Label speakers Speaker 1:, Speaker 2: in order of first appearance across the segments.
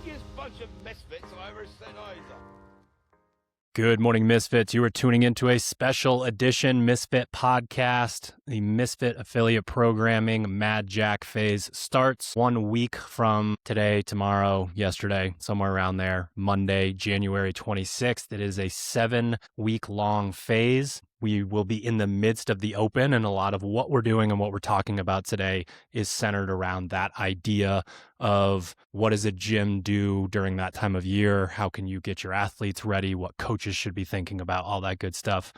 Speaker 1: biggest bunch of misfits I ever set eyes on.
Speaker 2: Good morning, Misfits. You are tuning into a special edition Misfit podcast. The Misfit affiliate programming Mad Jack phase starts 1 week from today, tomorrow, yesterday, somewhere around there, Monday, January 26th. It is a 7-week-long phase. We will be in the midst of the open, and a lot of what we're doing and what we're talking about today is centered around that idea of what does a gym do during that time of year? How can you get your athletes ready? What coaches should be thinking about, all that good stuff.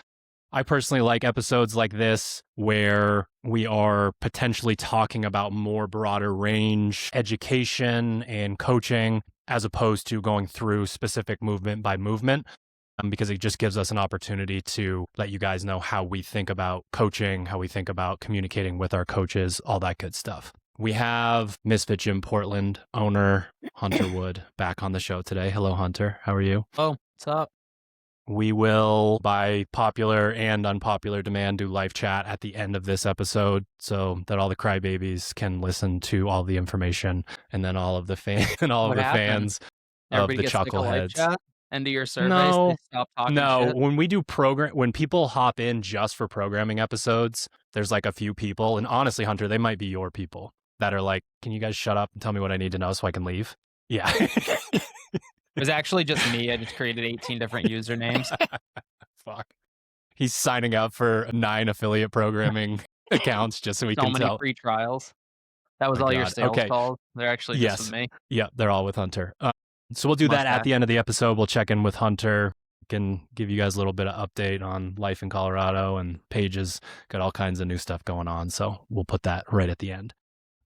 Speaker 2: I personally like episodes like this where we are potentially talking about more broader range education and coaching as opposed to going through specific movement by movement. Because it just gives us an opportunity to let you guys know how we think about coaching, how we think about communicating with our coaches, all that good stuff. We have Misfit Gym Portland owner Hunter Wood back on the show today. Hello, Hunter. How are you?
Speaker 3: Oh, what's up?
Speaker 2: We will, by popular and unpopular demand, do live chat at the end of this episode so that all the crybabies can listen to all the information, and then all of the fans of the chuckleheads.
Speaker 3: End of your surveys, they stop talking shit?
Speaker 2: When we do when people hop in just for programming episodes, there's like a few people, and honestly, Hunter, they might be your people that are like, can you guys shut up and tell me what I need to know so I can leave? Yeah.
Speaker 3: It was actually just me. I just created 18 different usernames.
Speaker 2: Fuck. He's signing up for 9 affiliate programming accounts just so he can tell.
Speaker 3: So many free trials. That was all your sales calls. They're actually just with me.
Speaker 2: Yeah, they're all with Hunter. So we'll do that at the end of the episode. We'll check in with Hunter, can give you guys a little bit of update on life in Colorado, and Paige's got all kinds of new stuff going on. So we'll put that right at the end.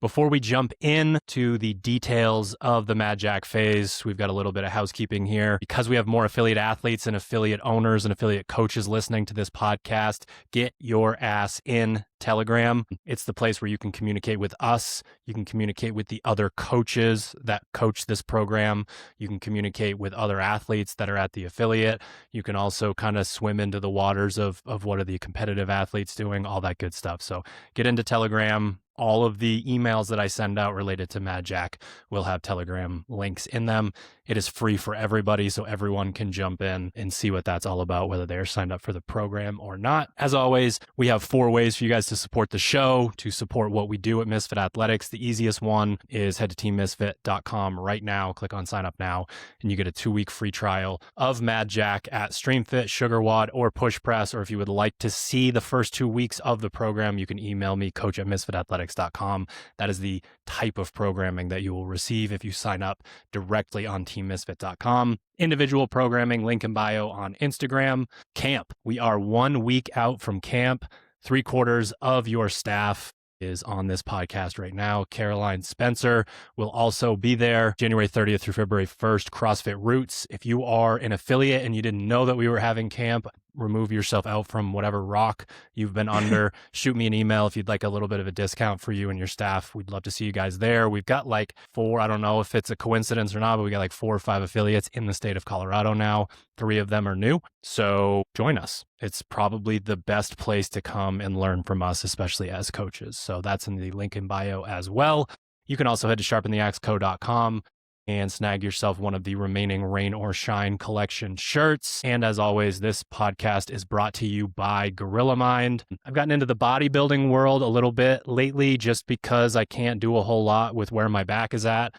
Speaker 2: Before we jump into the details of the Mad Jack phase, we've got a little bit of housekeeping here. Because we have more affiliate athletes and affiliate owners and affiliate coaches listening to this podcast, get your ass in Telegram. It's the place where you can communicate with us. You can communicate with the other coaches that coach this program. You can communicate with other athletes that are at the affiliate. You can also kind of swim into the waters of what are the competitive athletes doing, all that good stuff. So get into Telegram. All of the emails that I send out related to Mad Jack will have Telegram links in them. It is free for everybody, so everyone can jump in and see what that's all about, whether they're signed up for the program or not. As always, we have 4 ways for you guys to support the show, to support what we do at Misfit Athletics. The easiest one is head to teammisfit.com right now, click on sign up now, and you get a 2-week free trial of Mad Jack at StreamFit, SugarWOD, or Push Press. Or if you would like to see the first 2 weeks of the program, you can email me, coach@misfitathletics.com. That is the type of programming that you will receive if you sign up directly on teammisfit.com. Individual programming, link in bio on Instagram. Camp. We are 1 week out from camp. 3/4 of your staff is on this podcast right now. Caroline Spencer will also be there January 30th through February 1st, CrossFit Roots. If you are an affiliate and you didn't know that we were having camp, remove yourself out from whatever rock you've been under. Shoot me an email if you'd like a little bit of a discount for you and your staff. We'd love to see you guys there. We've got like 4, I don't know if it's a coincidence or not, but we got like 4 or 5 affiliates in the state of Colorado now. 3 of them are new. So join us. It's probably the best place to come and learn from us, especially as coaches. So that's in the link in bio as well. You can also head to sharpentheaxeco.com and snag yourself one of the remaining Rain or Shine collection shirts. And as always, this podcast is brought to you by Gorilla Mind. I've gotten into the bodybuilding world a little bit lately just because I can't do a whole lot with where my back is at.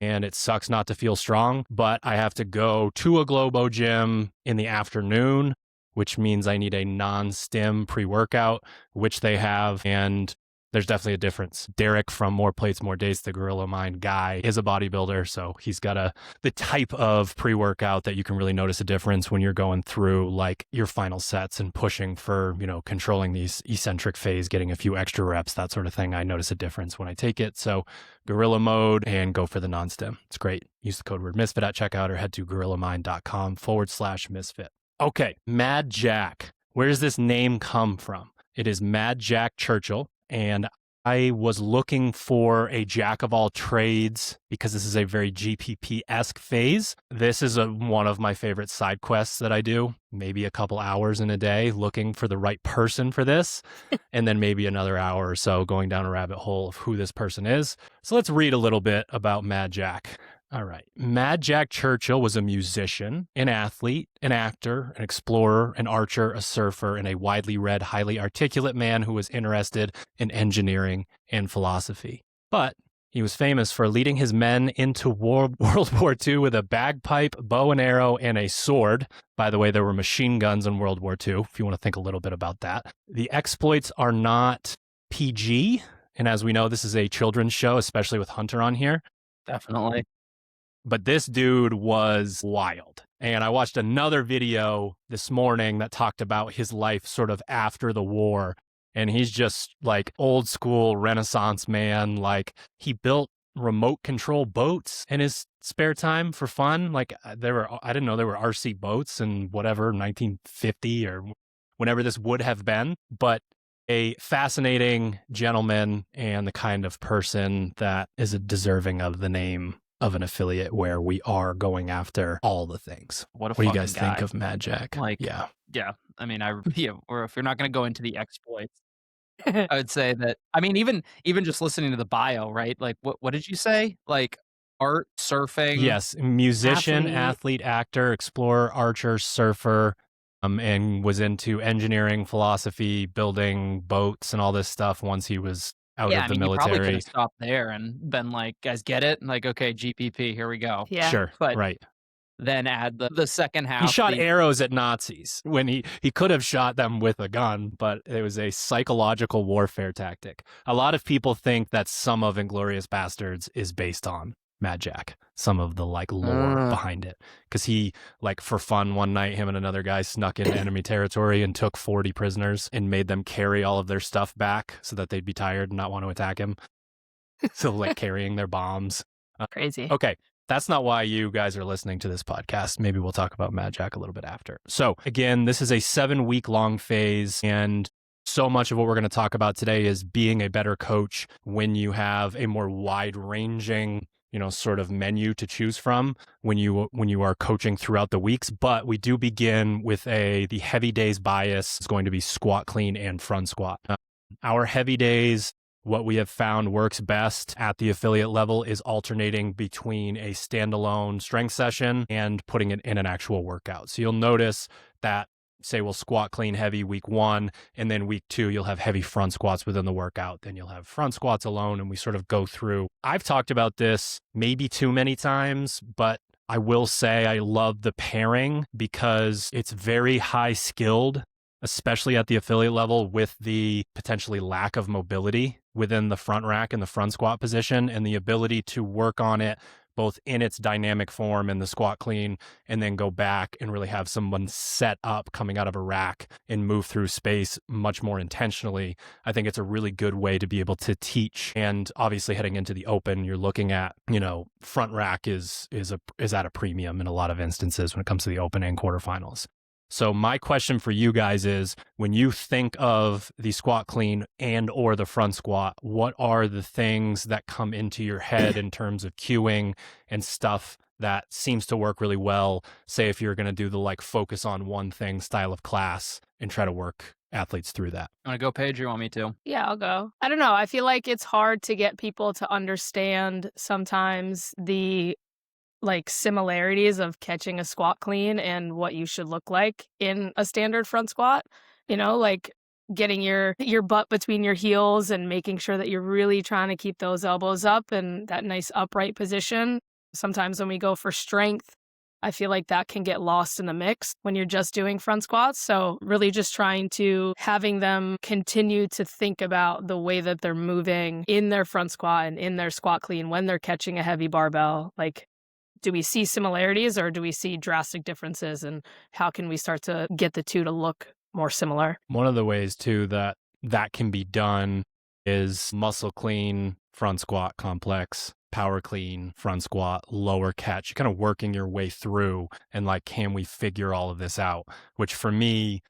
Speaker 2: And it sucks not to feel strong, but I have to go to a Globo gym in the afternoon, which means I need a non-stim pre-workout, which they have. And there's definitely a difference. Derek from More Plates, More Dates, the Gorilla Mind guy, is a bodybuilder. So he's got the type of pre-workout that you can really notice a difference when you're going through like your final sets and pushing for, controlling these eccentric phase, getting a few extra reps, that sort of thing. I notice a difference when I take it. So Gorilla Mode, and go for the non-stim. It's great. Use the code word Misfit at checkout or head to gorillamind.com/Misfit. Okay. Mad Jack. Where does this name come from? It is Mad Jack Churchill. And I was looking for a jack of all trades because this is a very GPP-esque phase. This is one of my favorite side quests that I do, maybe a couple hours in a day looking for the right person for this, and then maybe another hour or so going down a rabbit hole of who this person is. So let's read a little bit about Mad Jack. All right. Mad Jack Churchill was a musician, an athlete, an actor, an explorer, an archer, a surfer, and a widely read, highly articulate man who was interested in engineering and philosophy. But he was famous for leading his men into World War II with a bagpipe, bow and arrow, and a sword. By the way, there were machine guns in World War II, if you want to think a little bit about that. The exploits are not PG, and as we know, this is a children's show, especially with Hunter on here.
Speaker 3: Definitely.
Speaker 2: But this dude was wild. And I watched another video this morning that talked about his life sort of after the war. And he's just like old school Renaissance man. Like he built remote control boats in his spare time for fun. Like I didn't know there were RC boats in whatever, 1950 or whenever this would have been. But a fascinating gentleman and the kind of person that is deserving of the name of an affiliate where we are going after all the things.
Speaker 3: What
Speaker 2: do you guys think of Mad Jack?
Speaker 3: Yeah. I mean, or if you're not going to go into the exploits, I would say that. I mean, even just listening to the bio, right? Like, what did you say? Like art, surfing.
Speaker 2: Yes, musician, athlete, actor, explorer, archer, surfer, and was into engineering, philosophy, building boats, and all this stuff once he was out of the military.
Speaker 3: You probably could have stopped there and been like, guys, get it? Like, okay, GPP, here we go.
Speaker 4: Yeah.
Speaker 2: Sure,
Speaker 3: but
Speaker 2: right.
Speaker 3: Then add the second half.
Speaker 2: He shot arrows at Nazis when he could have shot them with a gun, but it was a psychological warfare tactic. A lot of people think that some of Inglourious Bastards is based on Mad Jack, some of the like lore behind it. Because he, like for fun one night, him and another guy snuck into enemy territory and took 40 prisoners and made them carry all of their stuff back so that they'd be tired and not want to attack him. So like carrying their bombs.
Speaker 4: Crazy.
Speaker 2: Okay. That's not why you guys are listening to this podcast. Maybe we'll talk about Mad Jack a little bit after. So again, this is a 7-week-long phase, and so much of what we're going to talk about today is being a better coach when you have a more wide-ranging, sort of menu to choose from when you are coaching throughout the weeks. But we do begin with the heavy days bias. It's going to be squat clean and front squat. Our heavy days, what we have found works best at the affiliate level is alternating between a standalone strength session and putting it in an actual workout. So you'll notice that, say we'll squat clean heavy week 1, and then week 2, you'll have heavy front squats within the workout. Then you'll have front squats alone, and we sort of go through. I've talked about this maybe too many times, but I will say I love the pairing because it's very high skilled, especially at the affiliate level, with the potentially lack of mobility within the front rack and the front squat position, and the ability to work on it both in its dynamic form in the squat clean, and then go back and really have someone set up coming out of a rack and move through space much more intentionally. I think it's a really good way to be able to teach. And obviously heading into the open, you're looking at, front rack is at a premium in a lot of instances when it comes to the open and quarterfinals. So my question for you guys is, when you think of the squat clean and or the front squat, what are the things that come into your head in terms of cueing and stuff that seems to work really well? Say if you're going to do the like focus on one thing style of class and try to work athletes through that.
Speaker 3: Want to go, Paige, or you want me to?
Speaker 4: Yeah, I'll go. I don't know. I feel like it's hard to get people to understand sometimes the similarities of catching a squat clean and what you should look like in a standard front squat, like getting your butt between your heels and making sure that you're really trying to keep those elbows up and that nice upright position. Sometimes when we go for strength, I feel like that can get lost in the mix when you're just doing front squats. So really just trying to having them continue to think about the way that they're moving in their front squat and in their squat clean when they're catching a heavy barbell. Like, do we see similarities or do we see drastic differences? And how can we start to get the two to look more similar?
Speaker 2: One of the ways, too, that can be done is muscle clean, front squat complex, power clean, front squat, lower catch. You're kind of working your way through and can we figure all of this out? Which for me,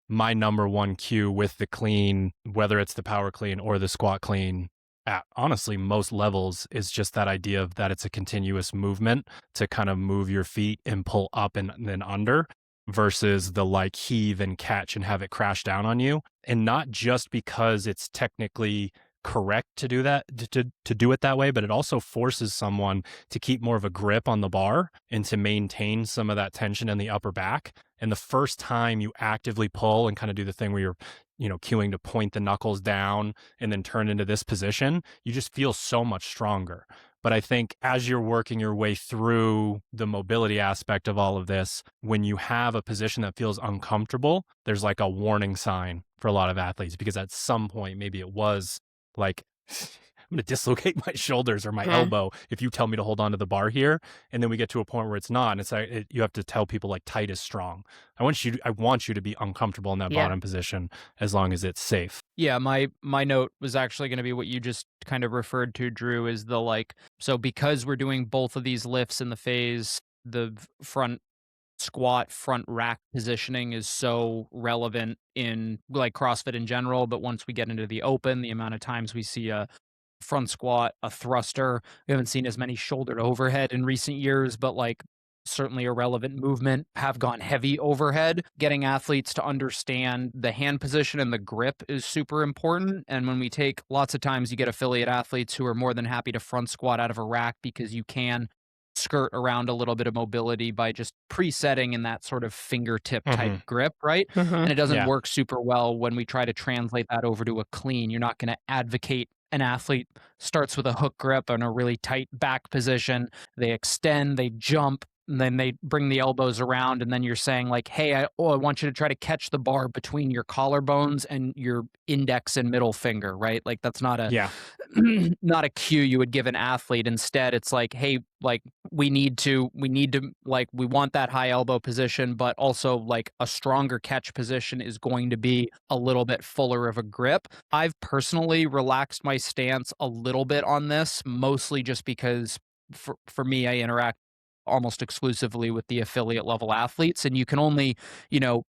Speaker 2: my number one cue with the clean, whether it's the power clean or the squat clean, at honestly most levels, is just that idea of that it's a continuous movement to kind of move your feet and pull up and then under versus the heave and catch and have it crash down on you. And not just because it's technically correct to do that, to do it that way, but it also forces someone to keep more of a grip on the bar and to maintain some of that tension in the upper back. And the first time you actively pull and kind of do the thing where you're, cueing to point the knuckles down and then turn into this position, you just feel so much stronger. But I think as you're working your way through the mobility aspect of all of this, when you have a position that feels uncomfortable, there's like a warning sign for a lot of athletes, because at some point, maybe it was like, I'm going to dislocate my shoulders or my elbow if you tell me to hold on to the bar here. And then we get to a point where it's not. And it's like, you have to tell people like tight is strong. I want you to be uncomfortable in that bottom position as long as it's safe.
Speaker 3: Yeah, my note was actually going to be what you just kind of referred to, Drew, is so because we're doing both of these lifts in the phase, the front squat, front rack positioning is so relevant in like CrossFit in general. But once we get into the open, the amount of times we see a front squat, a thruster, we haven't seen as many shouldered overhead in recent years, but like certainly a relevant movement, have gone heavy overhead. Getting athletes to understand the hand position and the grip is super important. And when we take, lots of times you get affiliate athletes who are more than happy to front squat out of a rack because you can skirt around a little bit of mobility by just presetting in that sort of fingertip type grip, right? And it doesn't work super well when we try to translate that over to a clean. You're not going to advocate an athlete starts with a hook grip and a really tight back position. They extend, they jump, and then they bring the elbows around, and then you're saying like, hey, I want you to try to catch the bar between your collarbones and your index and middle finger, right? Like that's not a not a cue you would give an athlete. Instead, it's like, hey, like we need to like, we want that high elbow position, but also like a stronger catch position is going to be a little bit fuller of a grip. I've personally relaxed my stance a little bit on this, mostly just because for me, I interact almost exclusively with the affiliate level athletes. And you can only,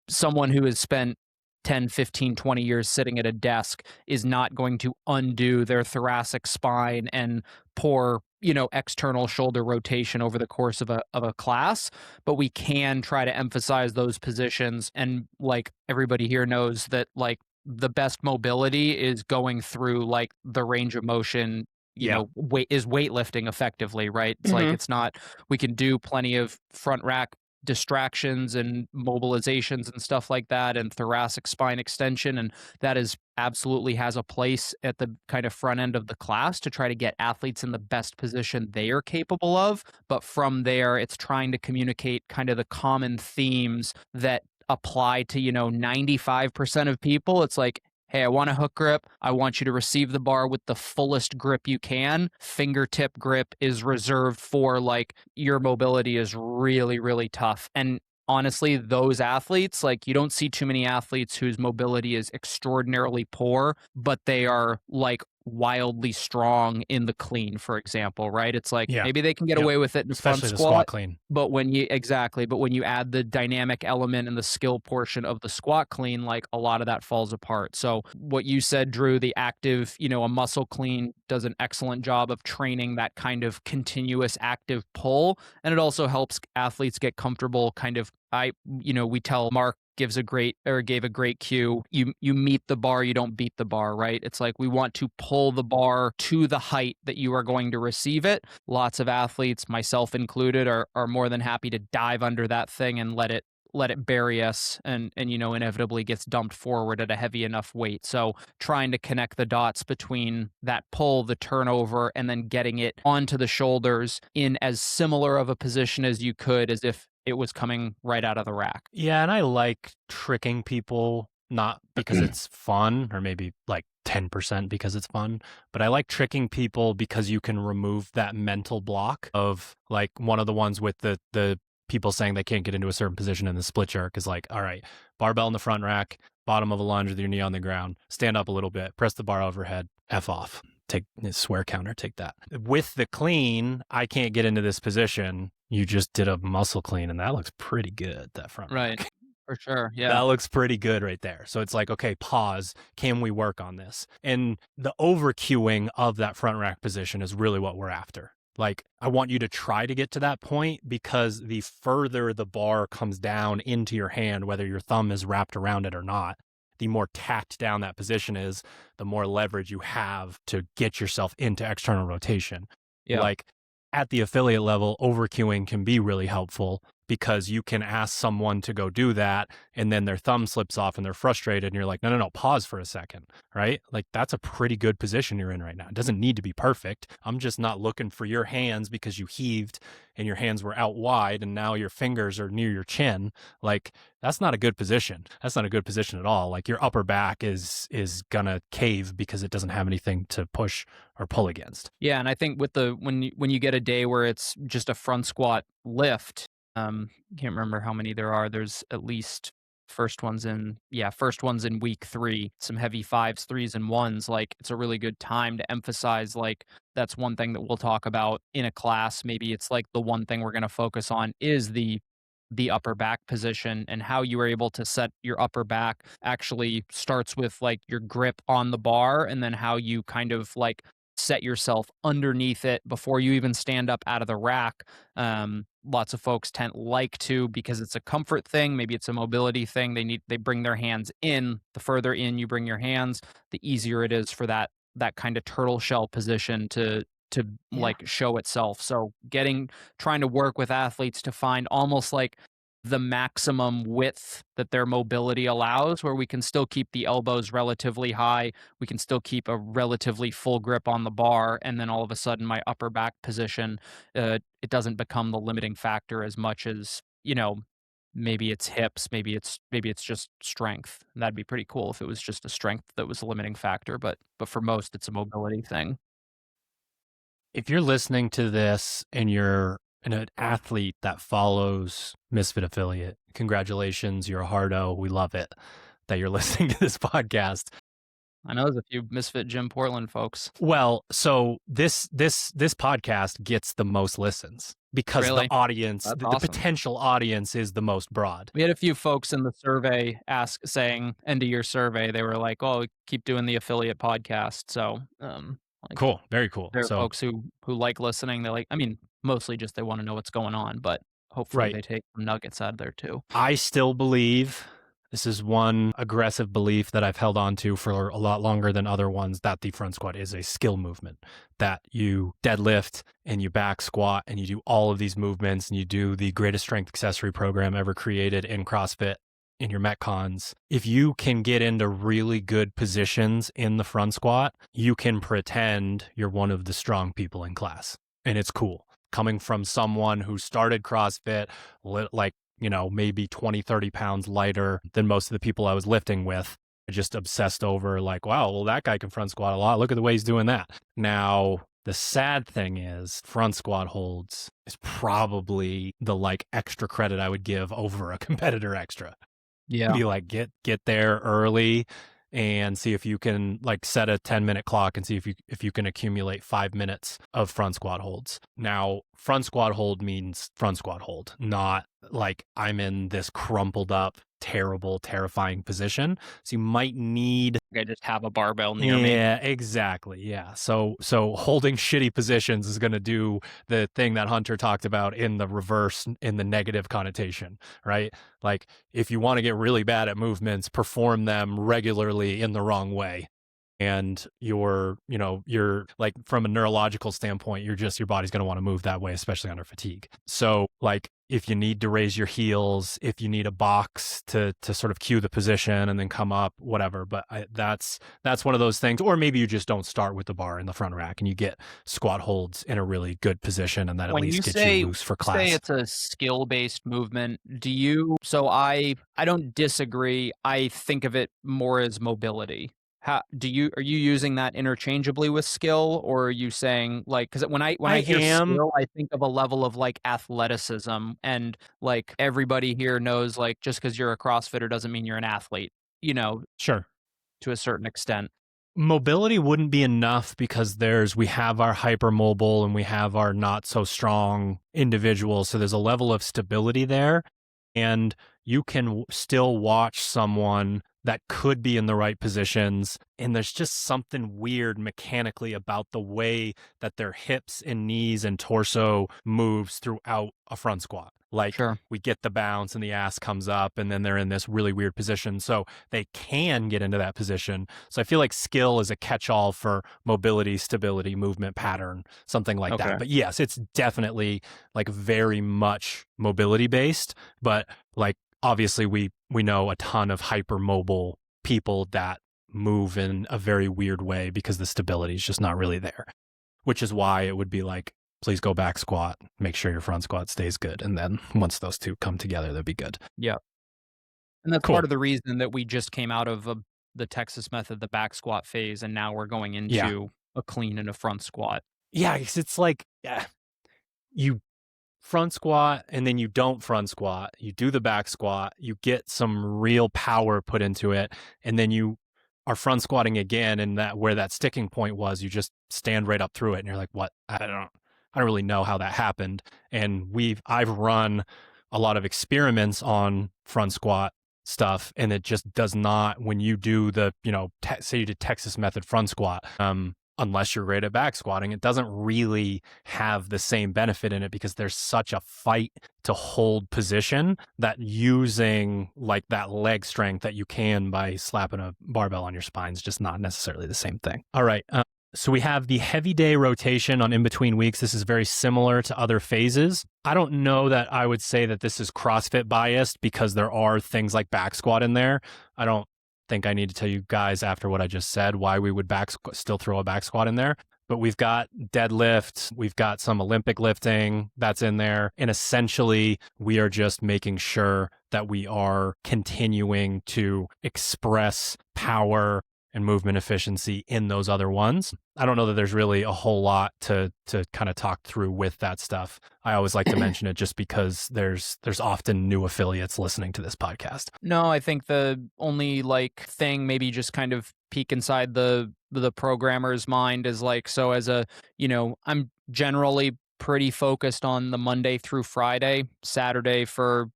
Speaker 3: someone who has spent 10, 15, 20 years sitting at a desk is not going to undo their thoracic spine and poor, external shoulder rotation over the course of a class. But we can try to emphasize those positions. And like everybody here knows that like the best mobility is going through like the range of motion is weightlifting effectively, right? It's like, it's not, we can do plenty of front rack distractions and mobilizations and stuff like that, and thoracic spine extension. And that is absolutely has a place at the kind of front end of the class to try to get athletes in the best position they are capable of. But from there, it's trying to communicate kind of the common themes that apply to, 95% of people. It's like, hey, I want a hook grip. I want you to receive the bar with the fullest grip you can. Fingertip grip is reserved for like your mobility is really, really tough. And honestly, those athletes, like you don't see too many athletes whose mobility is extraordinarily poor, but they are like wildly strong in the clean, for example, right? It's like maybe they can get away with it in
Speaker 2: especially
Speaker 3: front
Speaker 2: the
Speaker 3: squat,
Speaker 2: squat clean.
Speaker 3: But when you add the dynamic element and the skill portion of the squat clean, like a lot of that falls apart. So what you said, Drew, the active, a muscle clean does an excellent job of training that kind of continuous active pull. And it also helps athletes get comfortable kind of, we tell Mark gave a great cue. You meet the bar, you don't beat the bar, right? It's like we want to pull the bar to the height that you are going to receive it. Lots of athletes, myself included, are more than happy to dive under that thing and let it bury us and inevitably gets dumped forward at a heavy enough weight. So trying to connect the dots between that pull, the turnover, and then getting it onto the shoulders in as similar of a position as you could, as if it was coming right out of the rack.
Speaker 2: Yeah, and I like tricking people, not because it's fun, or maybe like 10% because it's fun, but I like tricking people because you can remove that mental block of like one of the ones with the people saying they can't get into a certain position in the split jerk is like, all right, barbell in the front rack, bottom of a lunge with your knee on the ground, stand up a little bit, press the bar overhead, F off. Take swear counter, take that. With the clean, I can't get into this position. You just did a muscle clean, and that looks pretty good, that front
Speaker 3: right
Speaker 2: rack.
Speaker 3: For sure. Yeah.
Speaker 2: That looks pretty good right there. So it's like, okay, pause. Can we work on this? And the over cueing of that front rack position is really what we're after. Like, I want you to try to get to that point, because the further the bar comes down into your hand, whether your thumb is wrapped around it or not, the more tacked down that position is, the more leverage you have to get yourself into external rotation.
Speaker 3: Yeah.
Speaker 2: Like at the affiliate level, overcueing can be really helpful because you can ask someone to go do that and then their thumb slips off and they're frustrated and you're like, no, pause for a second, right? Like that's a pretty good position you're in right now. It doesn't need to be perfect. I'm just not looking for your hands because you heaved and your hands were out wide and now your fingers are near your chin. Like that's not a good position. That's not a good position at all. Like your upper back is gonna cave because it doesn't have anything to push or pull against.
Speaker 3: Yeah, and I think with when you get a day where it's just a front squat lift, can't remember how many there are. There's at least first ones in week 3, some heavy 5s, 3s, and 1s. Like it's a really good time to emphasize, like that's one thing that we'll talk about in a class. Maybe it's like the one thing we're going to focus on is the upper back position, and how you are able to set your upper back actually starts with like your grip on the bar, and then how you kind of like set yourself underneath it before you even stand up out of the rack. Lots of folks like to, because it's a comfort thing, maybe it's a mobility thing, they bring their hands in. The further in you bring your hands, the easier it is for that kind of turtle shell position to like show itself. So trying to work with athletes to find almost like the maximum width that their mobility allows, where we can still keep the elbows relatively high, we can still keep a relatively full grip on the bar, and then all of a sudden my upper back position, it doesn't become the limiting factor as much as, maybe it's hips, maybe it's just strength. That'd be pretty cool if it was just a strength that was a limiting factor, but for most it's a mobility thing.
Speaker 2: If you're listening to this and you're an athlete that follows Misfit Affiliate, congratulations, you're a hardo. We love it that you're listening to this podcast.
Speaker 3: I know there's a few Misfit Gym Portland folks.
Speaker 2: Well, so this podcast gets the most listens because
Speaker 3: Really?
Speaker 2: the audience,
Speaker 3: That's
Speaker 2: the
Speaker 3: awesome.
Speaker 2: potential audience is the most broad.
Speaker 3: We had a few folks in the survey saying, end of your survey, they were like, "Oh, keep doing the affiliate podcast." So,
Speaker 2: cool, very cool.
Speaker 3: There are
Speaker 2: so
Speaker 3: folks who like listening. They like, I mean, mostly just they want to know what's going on, but hopefully they take some nuggets out of there too.
Speaker 2: I still believe, this is one aggressive belief that I've held on to for a lot longer than other ones, that the front squat is a skill movement, that you deadlift and you back squat and you do all of these movements and you do the greatest strength accessory program ever created in CrossFit in your Metcons. If you can get into really good positions in the front squat, you can pretend you're one of the strong people in class. And it's cool. Coming from someone who started CrossFit, like, maybe 20, 30 pounds lighter than most of the people I was lifting with, I just obsessed over like, wow, well, that guy can front squat a lot. Look at the way he's doing that. Now, the sad thing is front squat holds is probably the like extra credit I would give over a competitor extra.
Speaker 3: Yeah.
Speaker 2: Be like, get there early and see if you can like set a 10-minute clock and see if you can accumulate 5 minutes of front squat holds. Now, front squat hold means front squat hold, not like I'm in this crumpled up, terrible, terrifying position. So you might need,
Speaker 3: I just have a barbell near me.
Speaker 2: Yeah, exactly. Yeah. So holding shitty positions is going to do the thing that Hunter talked about in the reverse, in the negative connotation, right? Like if you want to get really bad at movements, perform them regularly in the wrong way. And you're like from a neurological standpoint, your body's going to want to move that way, especially under fatigue. So like if you need to raise your heels, if you need a box to sort of cue the position and then come up, whatever. But that's one of those things. Or maybe you just don't start with the bar in the front rack and you get squat holds in a really good position, and that at least gets you loose for class.
Speaker 3: Say it's a skill-based movement. So I don't disagree. I think of it more as mobility. Are you using that interchangeably with skill, or are you saying like, because when I hear skill, I think of a level of like athleticism, and like everybody here knows like just because you're a CrossFitter doesn't mean you're an athlete,
Speaker 2: Sure.
Speaker 3: To a certain extent.
Speaker 2: Mobility wouldn't be enough because we have our hypermobile and we have our not so strong individuals. So there's a level of stability there, and you can still watch someone that could be in the right positions. And there's just something weird mechanically about the way that their hips and knees and torso moves throughout a front squat. Like
Speaker 3: Sure.
Speaker 2: we get the bounce and the ass comes up and then they're in this really weird position. So they can get into that position. So I feel like skill is a catch-all for mobility, stability, movement pattern, something like that. But yes, it's definitely like very much mobility based. But like obviously we know a ton of hypermobile people that move in a very weird way because the stability is just not really there, which is why it would be like, please go back squat, make sure your front squat stays good. And then once those two come together, that'd be good.
Speaker 3: Yeah. And that's
Speaker 2: Cool.
Speaker 3: part of the reason that we just came out of the Texas method, the back squat phase, and now we're going into a clean and a front squat.
Speaker 2: Yeah, it's like you front squat and then you don't front squat. You do the back squat, you get some real power put into it, and then you are front squatting again, and that where that sticking point was, you just stand right up through it, and you're like, what? I don't really know how that happened. And I've run a lot of experiments on front squat stuff, and it just does not, when you do the, say you did Texas method front squat, unless you're great at back squatting, it doesn't really have the same benefit in it because there's such a fight to hold position that using like that leg strength that you can by slapping a barbell on your spine is just not necessarily the same thing. All right. So we have the heavy day rotation on in-between weeks. This is very similar to other phases. I don't know that I would say that this is CrossFit biased because there are things like back squat in there. I don't think I need to tell you guys after what I just said why we would still throw a back squat in there. But we've got deadlift, we've got some Olympic lifting that's in there. And essentially, we are just making sure that we are continuing to express power and movement efficiency in those other ones. I don't know that there's really a whole lot to kind of talk through with that stuff. I always like to mention it just because there's often new affiliates listening to this podcast.
Speaker 3: No, I think the only like thing maybe just kind of peek inside the programmer's mind is like, so as a, I'm generally pretty focused on the Monday through Friday. Saturday for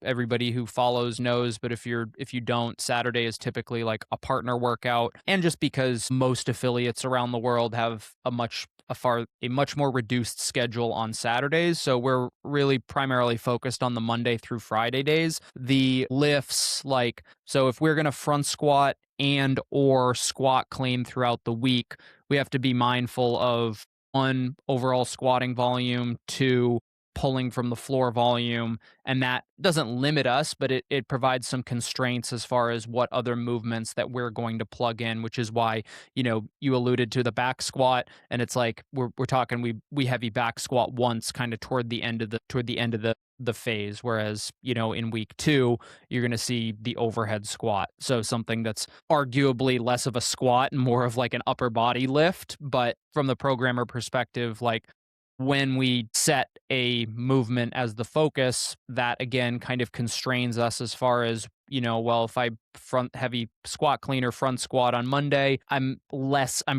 Speaker 3: everybody who follows knows, but if you don't, Saturday is typically like a partner workout. And just because most affiliates around the world have a much more reduced schedule on Saturdays, so we're really primarily focused on the Monday through Friday days. The lifts, so if we're going to front squat and or squat clean throughout the week, we have to be mindful of 1, overall squatting volume, 2, pulling from the floor volume, and that doesn't limit us, but it provides some constraints as far as what other movements that we're going to plug in, which is why, you alluded to the back squat, and it's like we're talking we heavy back squat once kind of toward the end of the phase, whereas in week 2 you're going to see the overhead squat, so something that's arguably less of a squat and more of like an upper body lift. But from the programmer perspective, like when we set a movement as the focus, that again kind of constrains us as far as, well, if I front heavy squat clean or front squat on Monday, I'm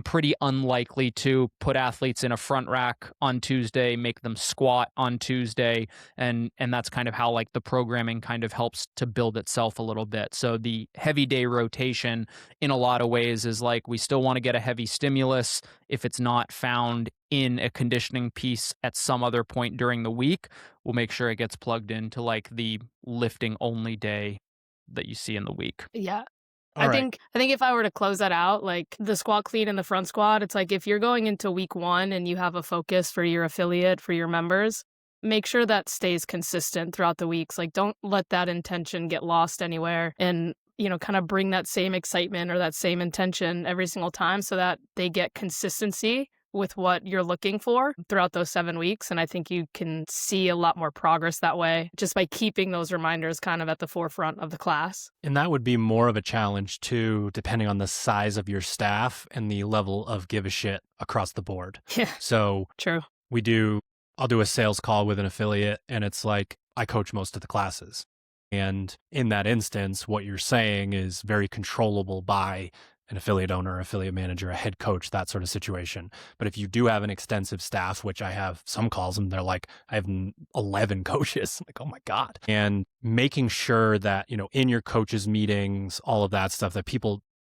Speaker 3: pretty unlikely to put athletes in a front rack on Tuesday, make them squat on Tuesday. And that's kind of how like the programming kind of helps to build itself a little bit. So the heavy day rotation in a lot of ways is like, we still want to get a heavy stimulus. If it's not found in a conditioning piece at some other point during the week, we'll make sure it gets plugged into like the lifting only day that you see in the week.
Speaker 4: Yeah.
Speaker 2: All
Speaker 4: I
Speaker 2: right.
Speaker 4: think if I were to close that out, like the squat clean and the front squat, it's like if you're going into week 1 and you have a focus for your affiliate, for your members, make sure that stays consistent throughout the weeks. Like don't let that intention get lost anywhere, and kind of bring that same excitement or that same intention every single time so that they get consistency with what you're looking for throughout those 7 weeks. And I think you can see a lot more progress that way just by keeping those reminders kind of at the forefront of the class.
Speaker 2: And that would be more of a challenge too, depending on the size of your staff and the level of give a shit across the board.
Speaker 4: Yeah,
Speaker 2: So
Speaker 4: true.
Speaker 2: I'll do a sales call with an affiliate, and it's like I coach most of the classes. And in that instance, what you're saying is very controllable by an affiliate owner, affiliate manager, a head coach, that sort of situation. But if you do have an extensive staff, which I have some calls and they're like, I have 11 coaches. I'm like, oh my God. And making sure that, in your coaches meetings, all of that stuff, that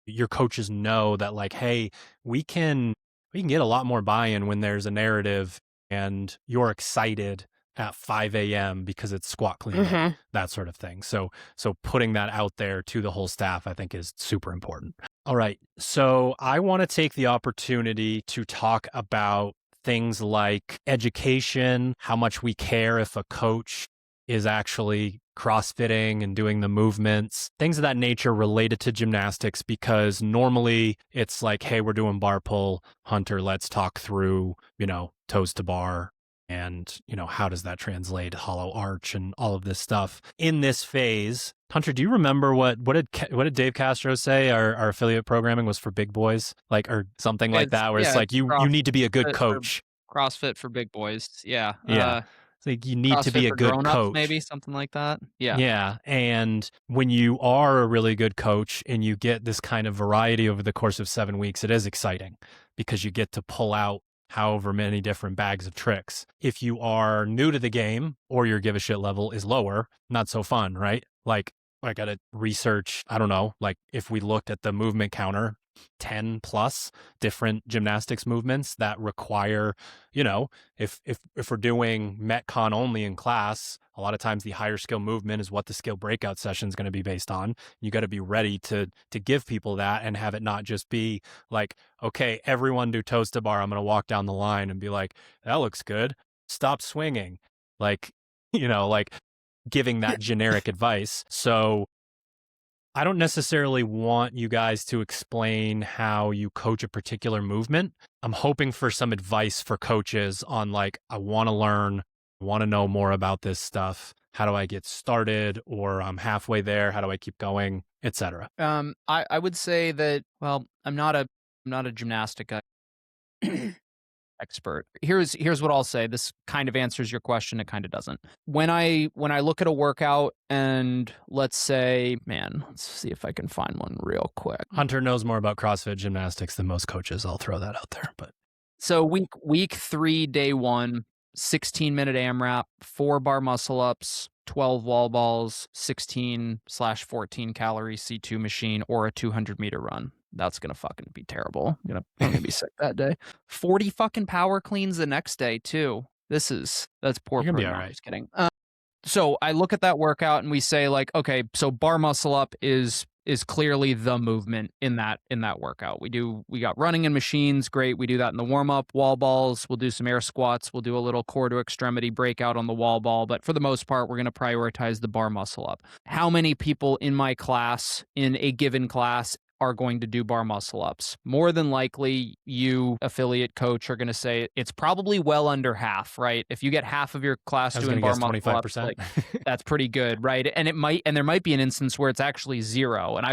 Speaker 2: your coaches know that like, hey, we can get a lot more buy-in when there's a narrative and you're excited at 5 a.m. because it's squat clean day, that sort of thing. So putting that out there to the whole staff, I think, is super important. All right. So I want to take the opportunity to talk about things like education, how much we care if a coach is actually CrossFitting and doing the movements, things of that nature related to gymnastics, because normally it's like, hey, we're doing bar pull. Hunter, let's talk through, toes to bar. And, how does that translate, hollow arch and all of this stuff. In this phase, Hunter, do you remember what did Dave Castro say our affiliate programming was for big boys? Like, or something like that, where it's like, you need to be a good coach.
Speaker 3: CrossFit for big boys. Yeah.
Speaker 2: Yeah. It's like you need to be a good coach.
Speaker 3: Maybe something like that. Yeah.
Speaker 2: Yeah. And when you are a really good coach and you get this kind of variety over the course of 7 weeks, it is exciting because you get to pull out however many different bags of tricks. If you are new to the game or your give a shit level is lower, not so fun, right? Like I got to research, I don't know, like if we looked at the movement counter, 10 plus different gymnastics movements that require, if we're doing Metcon only in class, a lot of times the higher skill movement is what the skill breakout session is going to be based on. You got to be ready to give people that and have it not just be like, okay, everyone do toes to bar. I'm going to walk down the line and be like, that looks good. Stop swinging. Like, like giving that generic advice. So I don't necessarily want you guys to explain how you coach a particular movement. I'm hoping for some advice for coaches on like, I want to learn, I want to know more about this stuff. How do I get started? Or I'm halfway there. How do I keep going, etc.?
Speaker 3: I would say that, well, I'm not a gymnastic expert. Here's what I'll say. This kind of answers your question. It kind of doesn't. When I look at a workout and let's say, let's see if I can find one real quick.
Speaker 2: Hunter knows more about CrossFit gymnastics than most coaches. I'll throw that out there. But
Speaker 3: so week 3, day 1, 16-minute AMRAP, 4 bar muscle ups, 12 wall balls, 16/14 calorie C2 machine, or a 200-meter run. That's going to fucking be terrible. I'm going to be sick that day. 40 fucking power cleans the next day too. That's poor.
Speaker 2: You're going to be all right.
Speaker 3: I'm just kidding. So I look at that workout and we say like, okay, so bar muscle up is clearly the movement in that workout. We got running and machines. Great. We do that in the warm up. Wall balls. We'll do some air squats. We'll do a little core to extremity breakout on the wall ball. But for the most part, we're going to prioritize the bar muscle up. How many people in my class, in a given class, are going to do bar muscle ups? More than likely, you, affiliate coach, are going to say it's probably well under half, right? If you get half of your class doing bar muscle ups, like, that's pretty good, right? And there might be an instance where it's actually 0. And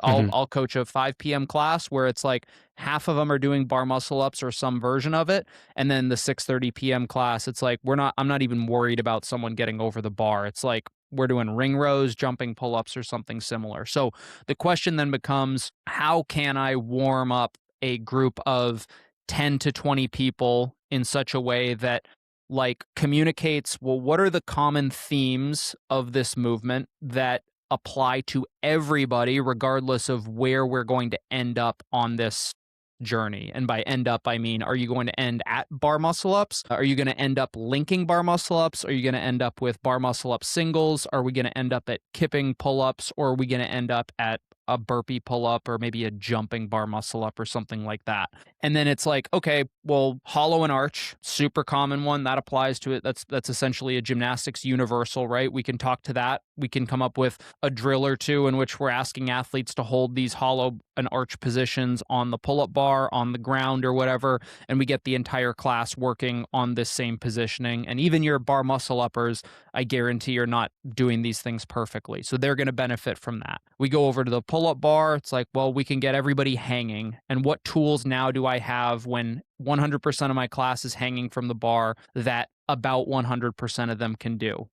Speaker 3: I'll coach a 5 p.m. class where it's like half of them are doing bar muscle ups or some version of it, and then the 6:30 p.m. class, it's like I'm not even worried about someone getting over the bar. It's like we're doing ring rows, jumping pull-ups, or something similar. So the question then becomes, how can I warm up a group of 10 to 20 people in such a way that like communicates, well, what are the common themes of this movement that apply to everybody, regardless of where we're going to end up on this journey? And by end up, I mean, are you going to end at bar muscle ups? Are you going to end up linking bar muscle ups? Are you going to end up with bar muscle up singles? Are we going to end up at kipping pull ups? Or are we going to end up at a burpee pull up or maybe a jumping bar muscle up or something like that? And then it's like, okay, well, hollow and arch, super common one that applies to it. That's essentially a gymnastics universal, right? We can talk to that. We can come up with a drill or two in which we're asking athletes to hold these hollow and arch positions on the pull-up bar, on the ground or whatever, and we get the entire class working on this same positioning. And even your bar muscle uppers, I guarantee, are not doing these things perfectly. So they're going to benefit from that. We go over to the pull-up bar. It's like, well, we can get everybody hanging. And what tools now do I have when 100% of my class is hanging from the bar that about 100% of them can do?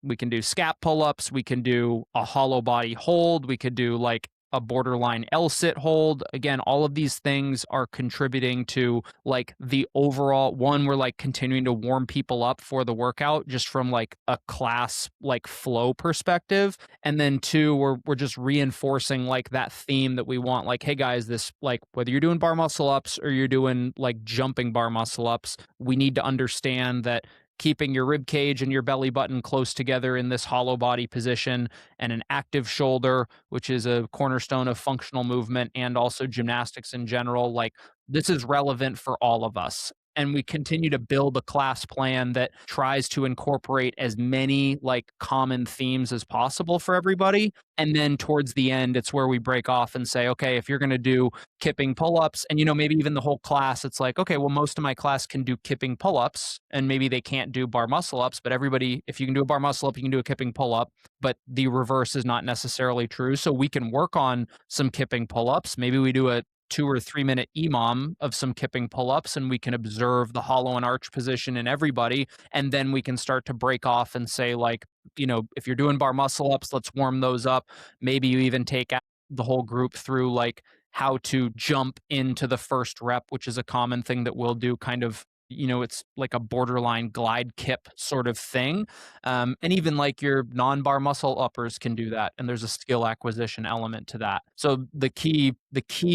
Speaker 3: We can do scap pull-ups. We can do a hollow body hold. We could do like a borderline L-sit hold. Again, all of these things are contributing to like the overall one, we're like continuing to warm people up for the workout just from like a class like flow perspective. And then two, we're just reinforcing like that theme that we want, like, hey guys, this like whether you're doing bar muscle ups or you're doing like jumping bar muscle ups, we need to understand that keeping your rib cage and your belly button close together in this hollow body position and an active shoulder, which is a cornerstone of functional movement and also gymnastics in general, like this is relevant for all of us. And we continue to build a class plan that tries to incorporate as many like common themes as possible for everybody. And then towards the end, it's where we break off and say, okay, if you're going to do kipping pull-ups, and maybe even the whole class, it's like, okay, well, most of my class can do kipping pull-ups and maybe they can't do bar muscle ups, but everybody, if you can do a bar muscle up, you can do a kipping pull-up, but the reverse is not necessarily true. So we can work on some kipping pull-ups. Maybe we do a 2 or 3 minute EMOM of some kipping pull-ups and we can observe the hollow and arch position in everybody. And then we can start to break off and say like, if you're doing bar muscle ups, let's warm those up. Maybe you even take the whole group through like how to jump into the first rep, which is a common thing that we'll do, kind of, it's like a borderline glide kip sort of thing. And even like your non-bar muscle uppers can do that. And there's a skill acquisition element to that. So the key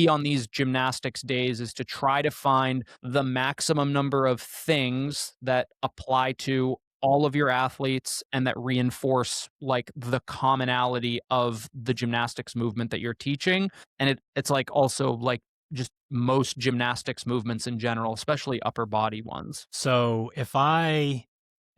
Speaker 3: on these gymnastics days is to try to find the maximum number of things that apply to all of your athletes and that reinforce like the commonality of the gymnastics movement that you're teaching. And it's like also like just most gymnastics movements in general, especially upper body ones.
Speaker 2: So if I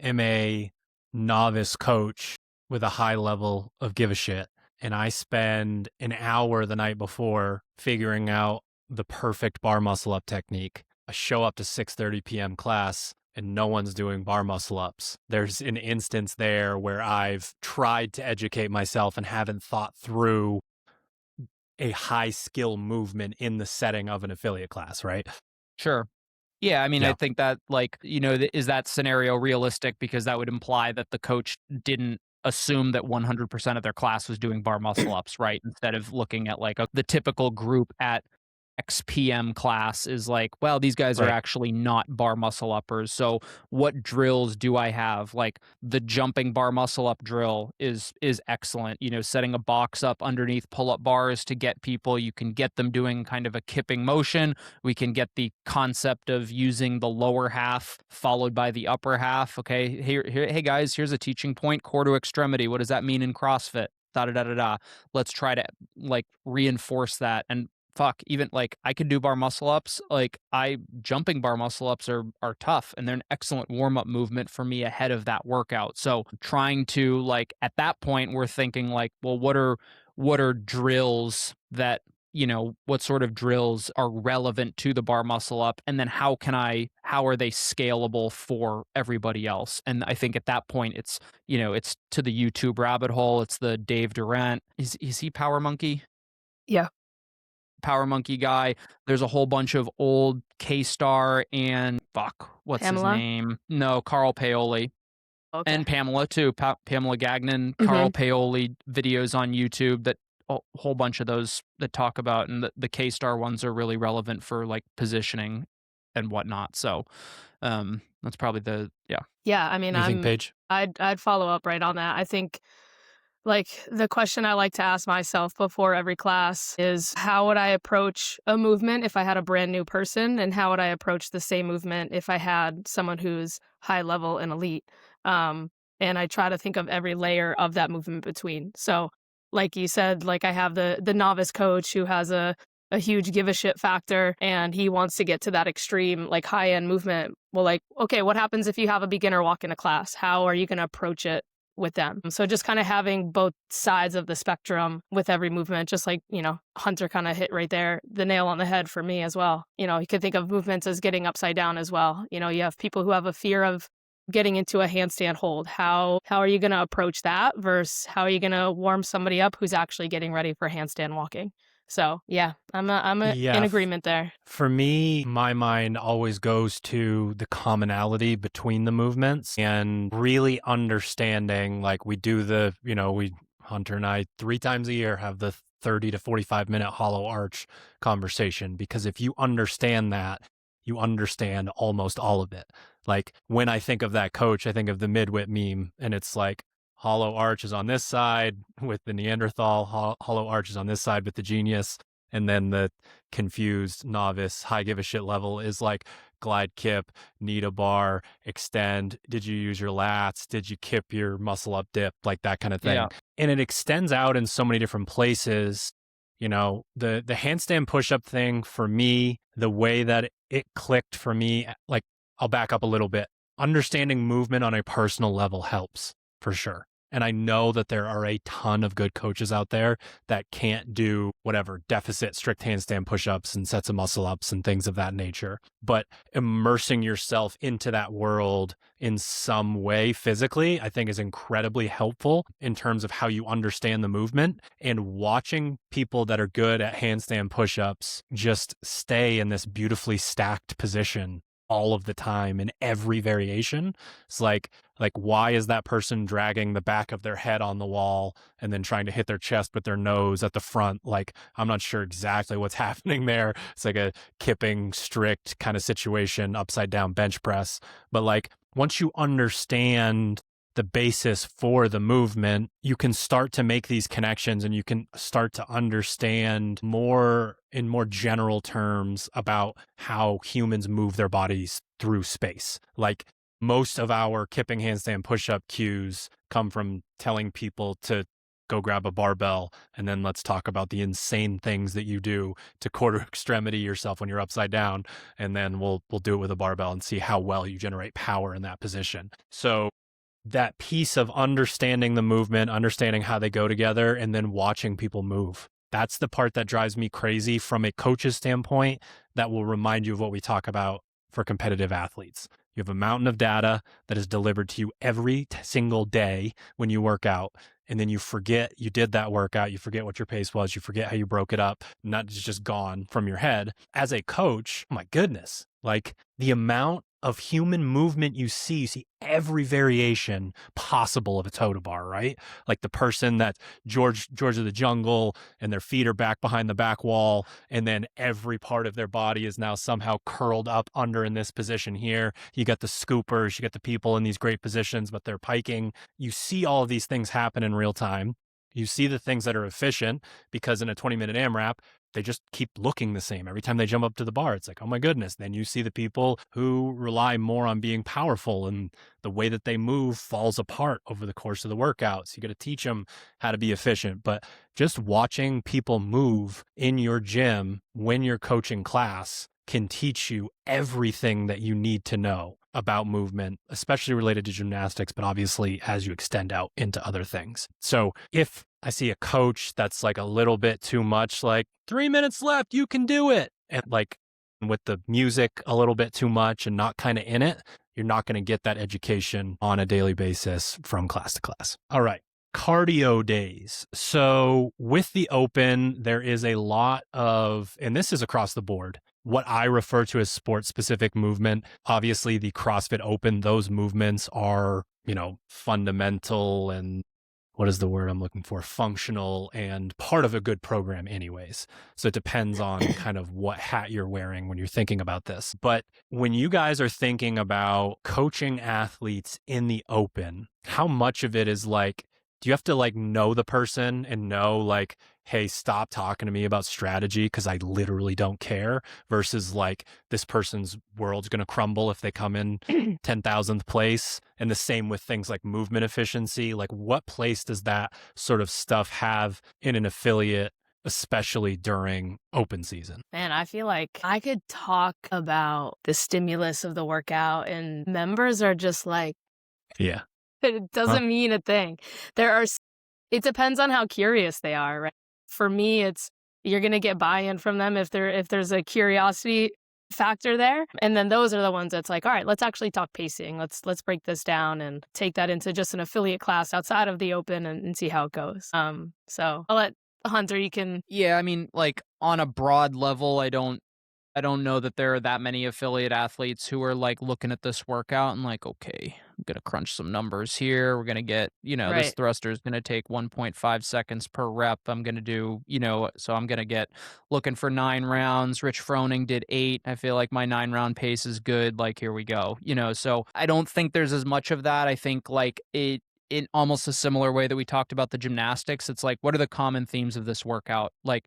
Speaker 2: am a novice coach with a high level of give a shit and I spend an hour the night before figuring out the perfect bar muscle up technique, I show up to 6:30 p.m. class and no one's doing bar muscle ups. There's an instance there where I've tried to educate myself and haven't thought through a high skill movement in the setting of an affiliate class, right?
Speaker 3: Sure. Yeah, I mean, I think that like, is that scenario realistic? Because that would imply that the coach didn't assume that 100% of their class was doing bar muscle ups, right? Instead of looking at like the typical group at XPM class is like, well, these guys are actually not bar muscle uppers. So what drills do I have? Like the jumping bar muscle up drill is excellent. Setting a box up underneath pull-up bars to get people, you can get them doing kind of a kipping motion. We can get the concept of using the lower half followed by the upper half. Okay, here, hey guys, here's a teaching point, core to extremity. What does that mean in CrossFit? Da da da da da. Let's try to like reinforce that. And fuck, even like I could do bar muscle ups. Like jumping bar muscle ups are tough and they're an excellent warm up movement for me ahead of that workout. So trying to like at that point we're thinking like, well, what are drills that, what sort of drills are relevant to the bar muscle up? And then how are they scalable for everybody else? And I think at that point it's, it's to the YouTube rabbit hole. It's the Dave Durant. Is he Power Monkey?
Speaker 4: Yeah.
Speaker 3: Power Monkey guy. There's a whole bunch of old K-Star and what's
Speaker 4: Pamela?
Speaker 3: his name? No, Carl Paoli.
Speaker 4: Okay.
Speaker 3: And Pamela too. Pamela Gagnon, Carl Paoli videos on YouTube, that a whole bunch of those that talk about, and the K-Star ones are really relevant for like positioning and whatnot. So that's probably
Speaker 4: Yeah, I mean,
Speaker 2: What do you think, Paige?
Speaker 4: I'd follow up right on that. I think like the question I like to ask myself before every class is how would I approach a movement if I had a brand new person, and how would I approach the same movement if I had someone who's high level and elite? And I try to think of every layer of that movement between. So like you said, like I have the novice coach who has a huge give a shit factor and he wants to get to that extreme like high end movement. Well, like, okay, what happens if you have a beginner walk into class? How are you going to approach it with them? So just kind of having both sides of the spectrum with every movement, just like, Hunter kind of hit right there, the nail on the head for me as well. You could think of movements as getting upside down as well. You have people who have a fear of getting into a handstand hold. How are you going to approach that versus how are you going to warm somebody up who's actually getting ready for handstand walking? So yeah, I'm in agreement there.
Speaker 2: For me, my mind always goes to the commonality between the movements and really understanding, like we do Hunter and I 3 times a year have the 30 to 45-minute hollow arch conversation, because if you understand that, you understand almost all of it. Like when I think of that coach, I think of the midwit meme, and it's like hollow arch is on this side with the Neanderthal, hollow arch is on this side with the genius, and then the confused novice high give a shit level is like glide kip, knee to bar, extend, did you use your lats, did you kip your muscle up dip, like that kind of thing.
Speaker 3: Yeah.
Speaker 2: And it extends out in so many different places. You know, the handstand push-up thing for me, the way that it clicked for me, like I'll back up a little bit. Understanding movement on a personal level helps for sure. And I know that there are a ton of good coaches out there that can't do whatever deficit strict handstand push-ups and sets of muscle ups and things of that nature. But immersing yourself into that world in some way physically, I think is incredibly helpful in terms of how you understand the movement. And watching people that are good at handstand push-ups just stay in this beautifully stacked position all of the time in every variation. It's like why is that person dragging the back of their head on the wall and then trying to hit their chest with their nose at the front? Like, I'm not sure exactly what's happening there. It's like a kipping strict kind of situation, upside down bench press. But like, once you understand the basis for the movement, you can start to make these connections and you can start to understand more in more general terms about how humans move their bodies through space. Like most of our kipping handstand push-up cues come from telling people to go grab a barbell and then let's talk about the insane things that you do to quarter extremity yourself when you're upside down, and then we'll do it with a barbell and see how well you generate power in that position. So that piece of understanding the movement, understanding how they go together, and then watching people move. That's the part that drives me crazy from a coach's standpoint, that will remind you of what we talk about for competitive athletes. You have a mountain of data that is delivered to you every single day when you work out. And then you forget you did that workout. You forget what your pace was. You forget how you broke it up. Not just gone from your head. As a coach, oh my goodness, like the amount of human movement you see every variation possible of a toe to bar, right? Like the person that George of the Jungle and their feet are back behind the back wall, and then every part of their body is now somehow curled up under in this position here. You got the scoopers, you got the people in these great positions, but they're piking. You see all of these things happen in real time. You see the things that are efficient because in a 20-minute AMRAP, they just keep looking the same. Every time they jump up to the bar, it's like, oh my goodness. Then you see the people who rely more on being powerful, and the way that they move falls apart over the course of the workout. So you got to teach them how to be efficient. But just watching people move in your gym when you're coaching class can teach you everything that you need to know about movement, especially related to gymnastics, but obviously as you extend out into other things. So if I see a coach that's like a little bit too much, like 3 minutes left, you can do it, and like with the music a little bit too much and not kind of in it, you're not going to get that education on a daily basis from class to class. All right. Cardio days. So with the open, there is a lot of, and this is across the board, what I refer to as sport specific movement. Obviously the CrossFit Open, those movements are, fundamental and what is the word I'm looking for? Functional and part of a good program anyways. So it depends on kind of what hat you're wearing when you're thinking about this. But when you guys are thinking about coaching athletes in the open, how much of it is like, do you have to like know the person and know like, hey, stop talking to me about strategy because I literally don't care, versus like this person's world's going to crumble if they come in 10,000th place? And the same with things like movement efficiency. Like what place does that sort of stuff have in an affiliate, especially during open season?
Speaker 4: Man, I feel like I could talk about the stimulus of the workout and members are just like,
Speaker 2: yeah,
Speaker 4: it doesn't mean a thing. It depends on how curious they are, right? For me, it's you're going to get buy-in from them if there's a curiosity factor there. And then those are the ones that's like, all right, let's actually talk pacing. Let's break this down and take that into just an affiliate class outside of the open and see how it goes. So I'll let Hunter, you can.
Speaker 3: Yeah, I mean, like on a broad level, I don't I don't know that there are that many affiliate athletes who are like looking at this workout and like, okay, I'm going to crunch some numbers here. We're going to get, this
Speaker 4: Right.
Speaker 3: thruster is going to take 1.5 seconds per rep. I'm going to do, so I'm going to get looking for 9 rounds. Rich Froning did 8. I feel like my 9-round pace is good. Like, here we go. So I don't think there's as much of that. I think like in almost a similar way that we talked about the gymnastics, it's like, what are the common themes of this workout? Like,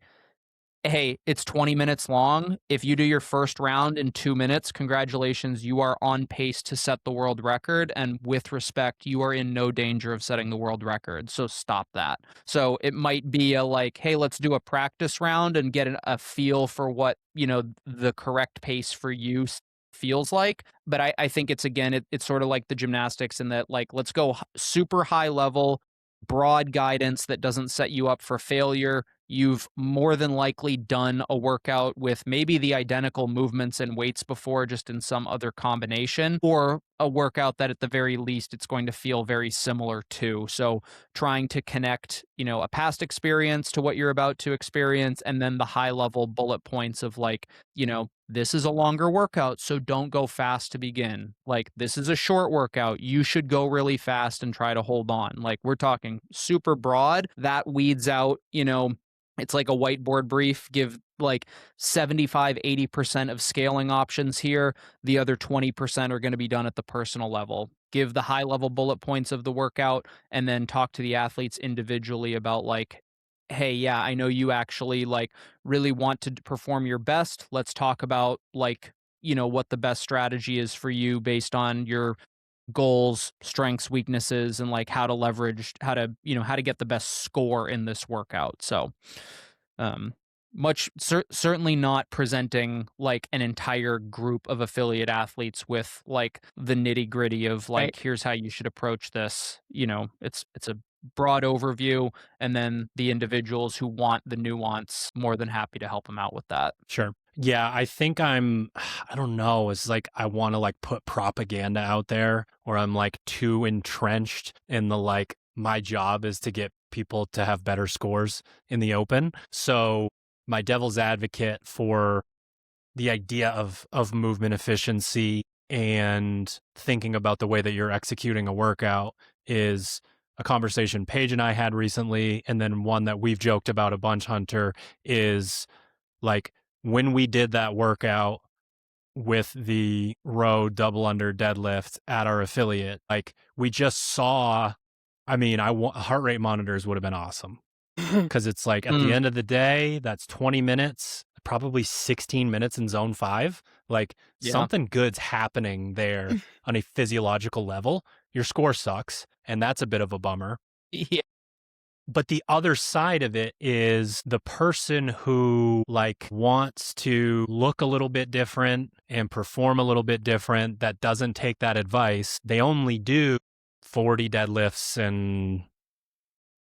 Speaker 3: hey, it's 20 minutes long. If you do your first round in 2 minutes, congratulations, you are on pace to set the world record. And with respect, you are in no danger of setting the world record. So stop that. So it might be a like, hey, let's do a practice round and get a feel for what, the correct pace for you feels like. But I think it's, again, it's sort of like the gymnastics in that, like, let's go super high level, broad guidance that doesn't set you up for failure. You've more than likely done a workout with maybe the identical movements and weights before, just in some other combination, or a workout that at the very least it's going to feel very similar to. So trying to connect, a past experience to what you're about to experience, and then the high level bullet points of like, this is a longer workout, so don't go fast to begin. Like, this is a short workout. You should go really fast and try to hold on. Like, we're talking super broad. That weeds out, it's like a whiteboard brief. Give like 75, 80% of scaling options here. The other 20% are going to be done at the personal level. Give the high level bullet points of the workout, and then talk to the athletes individually about like, hey, yeah, I know you actually like really want to perform your best. Let's talk about like, what the best strategy is for you based on your goals, strengths, weaknesses, and like how to leverage, how to get the best score in this workout. So, um, certainly not presenting like an entire group of affiliate athletes with like the nitty gritty of like,
Speaker 4: Right.
Speaker 3: here's how you should approach this. It's a broad overview, and then the individuals who want the nuance, more than happy to help them out with that.
Speaker 2: Sure. Yeah, I think I don't know. It's like I want to like put propaganda out there, or I'm like too entrenched in the like, my job is to get people to have better scores in the open. So my devil's advocate for the idea of movement efficiency and thinking about the way that you're executing a workout is a conversation Paige and I had recently, and then one that we've joked about a bunch, Hunter, is like, when we did that workout with the row double under deadlift at our affiliate, like, we just saw, heart rate monitors would have been awesome, because it's like, at the end of the day, that's 20 minutes, probably 16 minutes in zone 5. Like, something good's happening there on a physiological level. Your score sucks, and that's a bit of a bummer.
Speaker 3: Yeah.
Speaker 2: But the other side of it is the person who like wants to look a little bit different and perform a little bit different, that doesn't take that advice. They only do 40 deadlifts and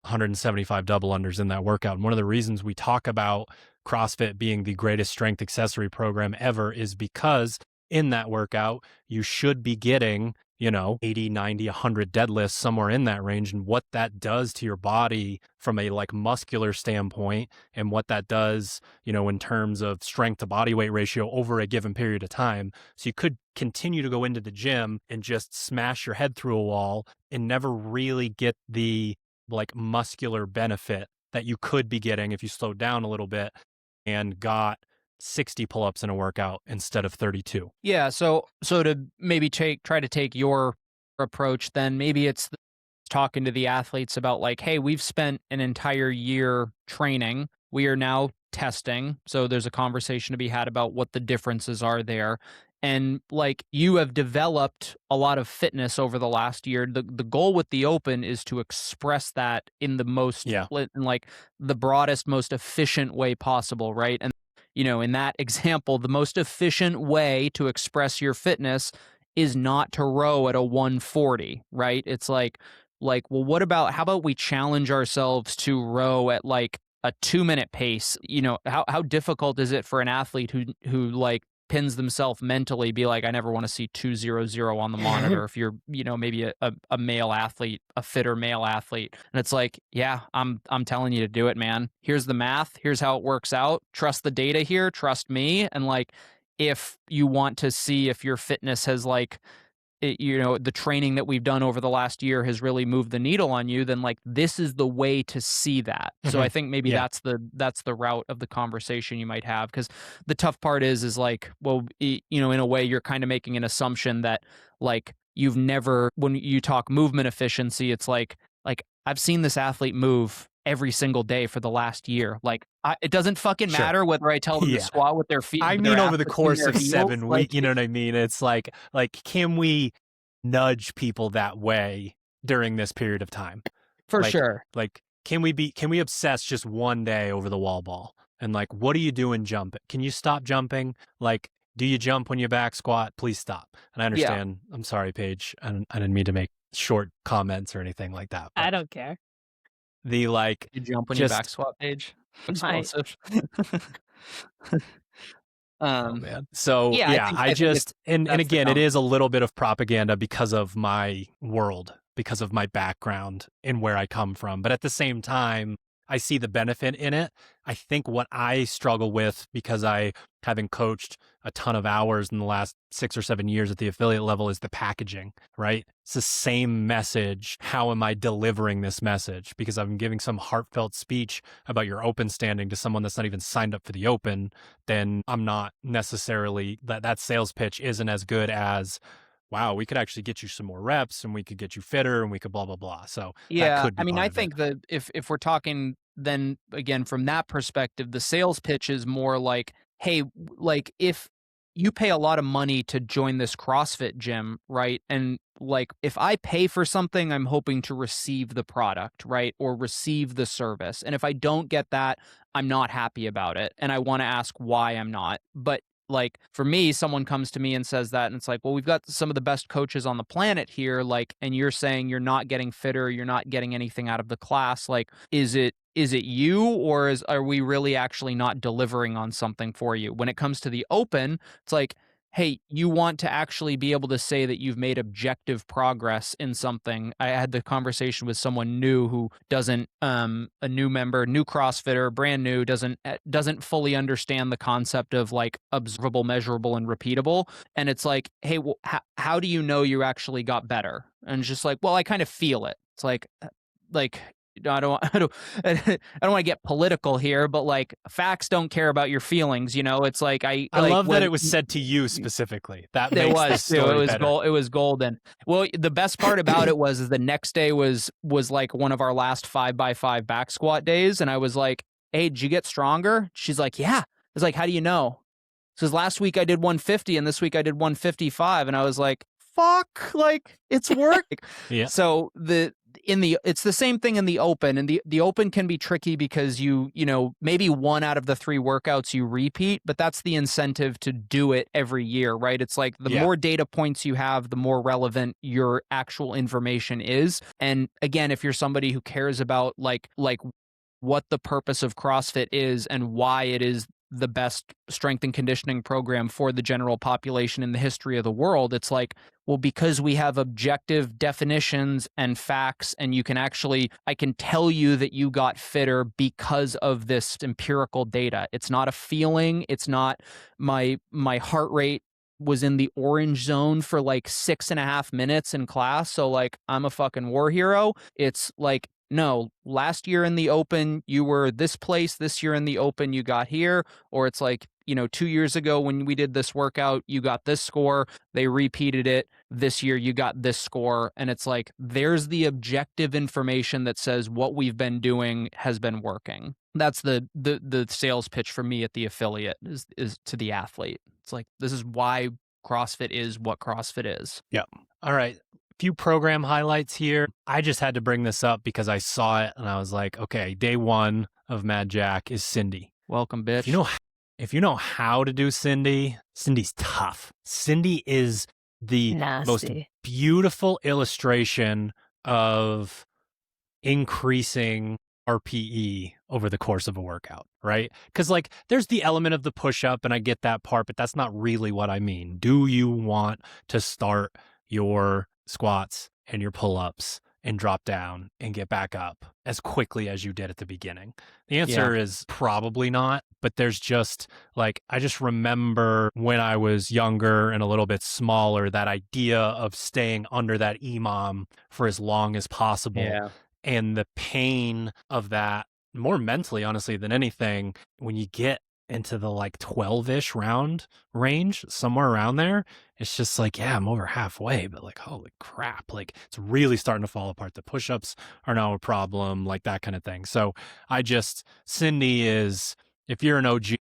Speaker 2: 175 double unders in that workout. And one of the reasons we talk about CrossFit being the greatest strength accessory program ever is because in that workout, you should be getting, 80, 90, 100 deadlifts, somewhere in that range, and what that does to your body from a like muscular standpoint, and what that does, in terms of strength to body weight ratio over a given period of time. So you could continue to go into the gym and just smash your head through a wall and never really get the like muscular benefit that you could be getting if you slowed down a little bit and got 60 pull-ups in a workout instead of 32.
Speaker 3: Yeah, so to maybe try to take your approach, then maybe it's talking to the athletes about like, hey, we've spent an entire year training. We are now testing. So there's a conversation to be had about what the differences are there. And like, you have developed a lot of fitness over the last year. The goal with the open is to express that in the most, in like the broadest, most efficient way possible, right? And in that example, the most efficient way to express your fitness is not to row at a 140, right? It's like, well, how about we challenge ourselves to row at like a 2-minute pace? How difficult is it for an athlete who like pins themselves mentally, be like, I never want to see 200 on the monitor if you're, maybe a male athlete, a fitter male athlete. And it's like, yeah, I'm telling you to do it, man. Here's the math. Here's how it works out. Trust the data here. Trust me. And like, if you want to see if your fitness has like, the training that we've done over the last year has really moved the needle on you, then like this is the way to see that. So I think maybe that's the route of the conversation you might have, because the tough part is like, well, in a way you're kind of making an assumption that like you've never, when you talk movement efficiency, it's like I've seen this athlete move every single day for the last year. Like it doesn't fucking matter whether I tell them to squat with their feet.
Speaker 2: I mean, over the course of 7 weeks, you know what I mean? It's like, can we nudge people that way during this period of time?
Speaker 3: For sure.
Speaker 2: Like, can we obsess just one day over the wall ball? And like, what do you do in jumping? Can you stop jumping? Like, do you jump when you back squat? Please stop. And I understand. Yeah. I'm sorry, Paige. I didn't mean to make short comments or anything like that.
Speaker 4: I don't care.
Speaker 3: You jump when you back squat, Paige. Explosive.
Speaker 2: Oh man. So I just and again, it is a little bit of propaganda because of my world, because of my background and where I come from. But at the same time, I see the benefit in it. I think what I struggle with, because I haven't coached a ton of hours in the last 6 or 7 years at the affiliate level, is the packaging, right? It's the same message. How am I delivering this message? Because I'm giving some heartfelt speech about your open standing to someone that's not even signed up for the open, then I'm not necessarily, that sales pitch isn't as good as, wow, we could actually get you some more reps and we could get you fitter and we could blah, blah, blah. So that could be
Speaker 3: I think that if we're talking then again, from that perspective, the sales pitch is more like, hey, like if you pay a lot of money to join this CrossFit gym, right? And like, if I pay for something, I'm hoping to receive the product, right? Or receive the service. And if I don't get that, I'm not happy about it. And I want to ask why I'm not. But like for me, someone comes to me and says that, and it's like, well, we've got some of the best coaches on the planet here, like, and you're saying you're not getting fitter, you're not getting anything out of the class. Like, is it you, or are we really actually not delivering on something for you? When it comes to the open, it's like, hey, you want to actually be able to say that you've made objective progress in something. I had the conversation with someone new who doesn't, a new member, new CrossFitter, brand new, doesn't fully understand the concept of like observable, measurable, and repeatable. And it's like, hey, well, how do you know you actually got better? And it's just like, well, I kind of feel it. It's like, I don't want to get political here, but like facts don't care about your feelings. It's like I
Speaker 2: love that it was said to you specifically. That makes the story better.
Speaker 3: It was golden. Well, the best part about it was the next day was like one of our last 5x5 back squat days, and I was like, "Hey, did you get stronger?" She's like, "Yeah." I was like, "How do you know?" Says last week I did 150 and this week I did 155, and I was like, "Fuck!" Like it's work.
Speaker 2: Yeah.
Speaker 3: So it's the same thing in the open, and the open can be tricky because you maybe 1 out of the 3 workouts you repeat, but that's the incentive to do it every year, right? It's like the more data points you have, the more relevant your actual information is. And again, if you're somebody who cares about like what the purpose of CrossFit is and why it is the best strength and conditioning program for the general population in the history of the world, it's like, well, because we have objective definitions and facts, and I can tell you that you got fitter because of this empirical data. It's not a feeling. It's not my heart rate was in the orange zone for like 6.5 minutes in class, so like I'm a fucking war hero. It's like, no, last year in the open, you were this place. This year in the open, you got here. Or it's like, 2 years ago when we did this workout, you got this score. They repeated it. This year, you got this score. And it's like, there's the objective information that says what we've been doing has been working. That's the sales pitch for me at the affiliate is to the athlete. It's like, this is why CrossFit is what CrossFit is.
Speaker 2: Yeah. All right. Few program highlights here. I just had to bring this up because I saw it and I was like, okay, day 1 of Mad Jack is Cindy.
Speaker 3: Welcome, bitch.
Speaker 2: If you know how to do Cindy's tough. Cindy is the most beautiful illustration of increasing RPE over the course of a workout, right? Because like there's the element of the push-up, and I get that part, but that's not really what I mean. Do you want to start your squats and your pull-ups and drop down and get back up as quickly as you did at the beginning? The answer is probably not, but there's just like, I just remember when I was younger and a little bit smaller, that idea of staying under that EMOM for as long as possible and the pain of that, more mentally, honestly, than anything, when you get into the like 12-ish round range, somewhere around there, it's just like, yeah, I'm over halfway, but like, holy crap, like it's really starting to fall apart. The push-ups are now a problem, like that kind of thing. So Cindy is, if you're an OG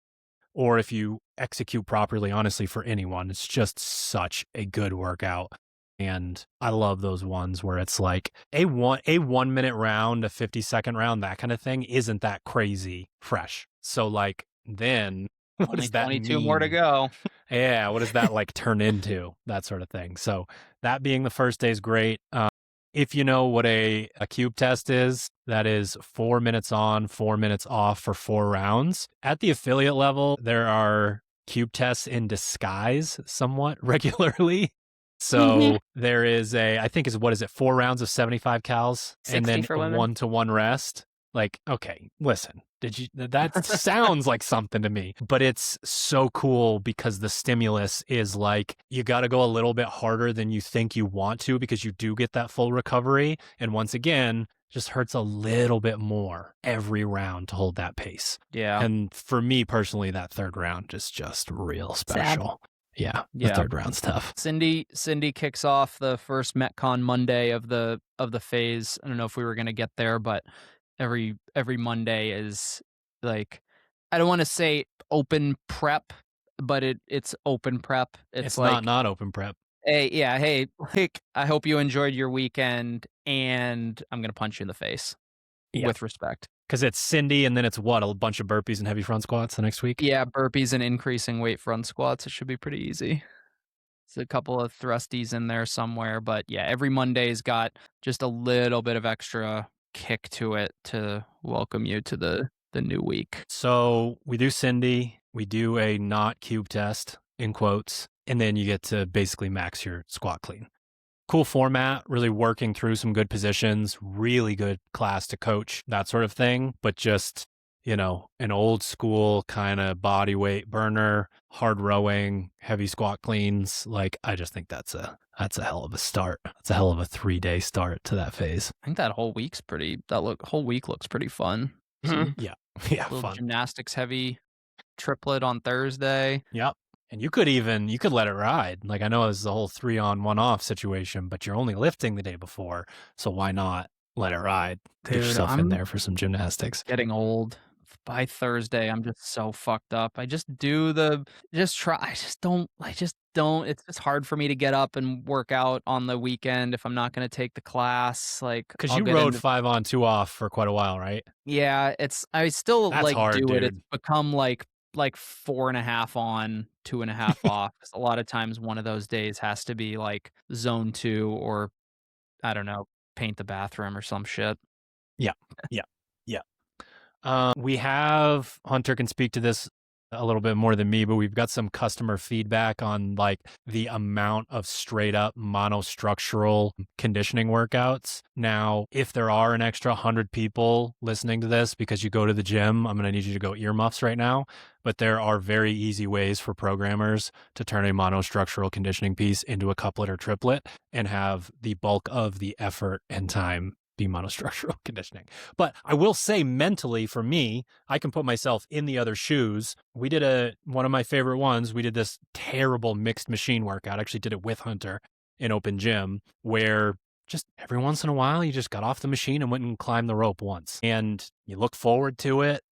Speaker 2: or if you execute properly, honestly, for anyone, it's just such a good workout. And I love those ones where it's like a 1 minute round, a 50-second round, that kind of thing isn't that crazy fresh. So like, then what does that
Speaker 3: 22
Speaker 2: mean?
Speaker 3: more to go.
Speaker 2: Yeah, what does that like turn into? That sort of thing. So that being the first day is great. If you know what a cube test is, that is 4 minutes on, 4 minutes off for 4 rounds. At the affiliate level, there are cube tests in disguise somewhat regularly. So there is I think 4 rounds of 75 cals and then
Speaker 4: for
Speaker 2: a
Speaker 4: women.
Speaker 2: 1-to-1 rest. Like, okay, listen, that sounds like something to me, but it's so cool because the stimulus is like, you got to go a little bit harder than you think you want to, because you do get that full recovery. And once again, just hurts a little bit more every round to hold that pace.
Speaker 3: Yeah.
Speaker 2: And for me personally, that third round is just real special. Yeah, the third round's tough.
Speaker 3: Cindy kicks off the first Metcon Monday of the phase. I don't know if we were gonna get there, but every Monday is like, I don't want to say open prep, but it's open prep. It's like
Speaker 2: not open prep.
Speaker 3: Hey, like, I hope you enjoyed your weekend, and I'm gonna punch you in the face with respect.
Speaker 2: Because it's Cindy, and then it's what, a bunch of burpees and heavy front squats the next week?
Speaker 3: Yeah, burpees and increasing weight front squats. It should be pretty easy. It's a couple of thrusties in there somewhere, but yeah, every Monday's got just a little bit of extra kick to it to welcome you to the new week.
Speaker 2: So we do Cindy, we do a not cube test, in quotes, and then you get to basically max your squat clean. Cool format, really working through some good positions, really good class to coach, that sort of thing. But just, an old school kind of body weight burner, hard rowing, heavy squat cleans. Like, I just think that's a hell of a start. That's a hell of a 3-day start to that phase.
Speaker 3: I think that whole week looks pretty fun.
Speaker 2: Yeah,
Speaker 3: fun. Gymnastics heavy triplet on Thursday.
Speaker 2: Yep. And you could let it ride. Like, I know it's the whole 3-on, 1-off situation, but you're only lifting the day before. So why not let it ride? Put yourself in there for some gymnastics.
Speaker 3: Getting old. By Thursday, I'm just so fucked up. I just don't. It's just hard for me to get up and work out on the weekend if I'm not going to take the class. Like,
Speaker 2: because you rode 5-on, 2-off for quite a while, right?
Speaker 3: Yeah, I still
Speaker 2: That's hard,
Speaker 3: do
Speaker 2: dude.
Speaker 3: it. It's become like 4.5 on, 2.5 off. A lot of times one of those days has to be like zone 2 or, I don't know, paint the bathroom or some shit.
Speaker 2: Yeah. We have, Hunter can speak to this a little bit more than me, but we've got some customer feedback on like the amount of straight up monostructural conditioning workouts. Now, if there are an extra 100 people listening to this because you go to the gym, I'm going to need you to go earmuffs right now. But there are very easy ways for programmers to turn a monostructural conditioning piece into a couplet or triplet and have the bulk of the effort and time be monostructural conditioning. But I will say, mentally, for me, I can put myself in the other shoes. We did one of my favorite ones. We did this terrible mixed machine workout. I actually did it with Hunter in open gym, where just every once in a while, you just got off the machine and went and climbed the rope once. And you look forward to it.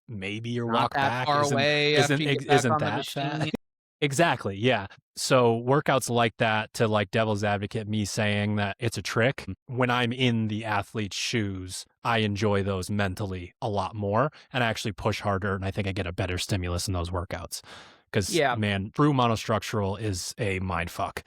Speaker 2: Maybe your walk back isn't that fat. Exactly. Yeah. So workouts like that, to like devil's advocate me saying that it's a trick, when I'm in the athlete's shoes, I enjoy those mentally a lot more and I actually push harder. And I think I get a better stimulus in those workouts because, man, true monostructural is a mind fuck.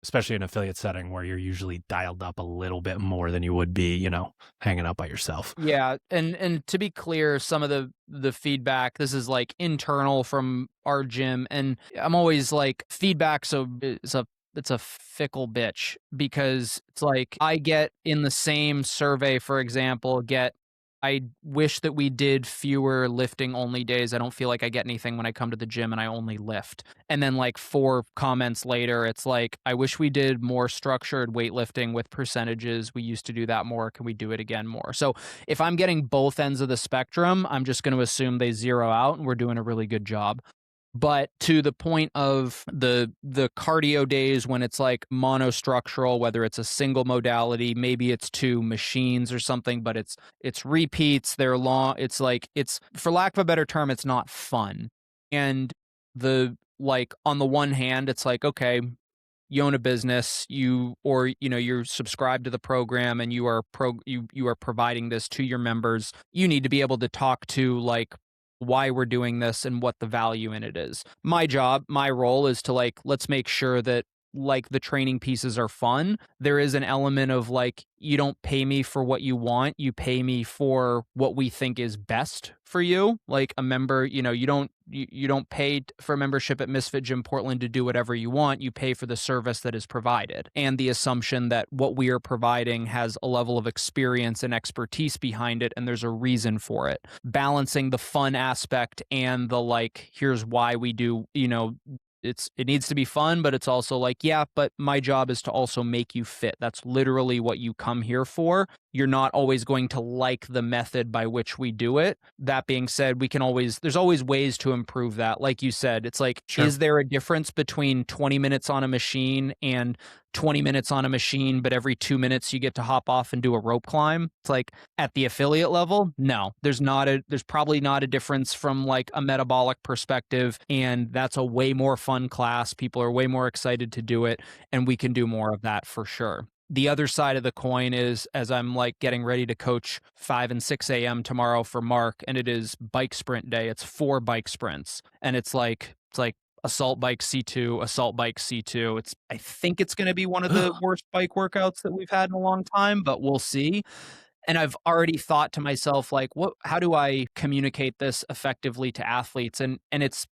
Speaker 2: especially in an affiliate setting where you're usually dialed up a little bit more than you would be, you know, hanging out by yourself.
Speaker 3: Yeah, and to be clear, some of the feedback, this is like internal from our gym, and I'm always like, feedback, so it's a fickle bitch, because it's like I get in the same survey, for example, I wish that we did fewer lifting only days. I don't feel like I get anything when I come to the gym and I only lift. And then like 4 comments later, it's like, I wish we did more structured weightlifting with percentages. We used to do that more. Can we do it again more? So if I'm getting both ends of the spectrum, I'm just going to assume they zero out and we're doing a really good job. But to the point of the cardio days when it's like monostructural, whether it's a single modality, maybe it's 2 machines or something, but it's repeats, they're long, it's like, it's, for lack of a better term, it's not fun. And on the one hand, it's like, okay, you own a business, you're subscribed to the program and you are providing this to your members. You need to be able to talk to like why we're doing this and what the value in it is. My role is to like, let's make sure that like the training pieces are fun. There is an element of like, you don't pay me for what you want, you pay me for what we think is best for you. Like a member, you don't pay for membership at Misfit Gym Portland to do whatever you want. You pay for the service that is provided, and the assumption that what we are providing has a level of experience and expertise behind it, and there's a reason for it. Balancing the fun aspect and the like, here's why we do, it needs to be fun, but it's also like, yeah, but my job is to also make you fit. That's literally what you come here for. You're not always going to like the method by which we do it. That being said, there's always ways to improve that. Like you said, it's like, sure, is there a difference between 20 minutes on a machine and 20 minutes on a machine, but every 2 minutes you get to hop off and do a rope climb? It's like, at the affiliate level, no, there's probably not a difference from like a metabolic perspective. And that's a way more fun class. People are way more excited to do it, and we can do more of that for sure. The other side of the coin is, as I'm like getting ready to coach 5 and 6 a.m. tomorrow for Mark, and it is bike sprint day. It's 4 bike sprints, and it's like assault bike C2, assault bike C2. I think it's going to be one of the worst bike workouts that we've had in a long time, but we'll see. And I've already thought to myself, like, how do I communicate this effectively to athletes? And it's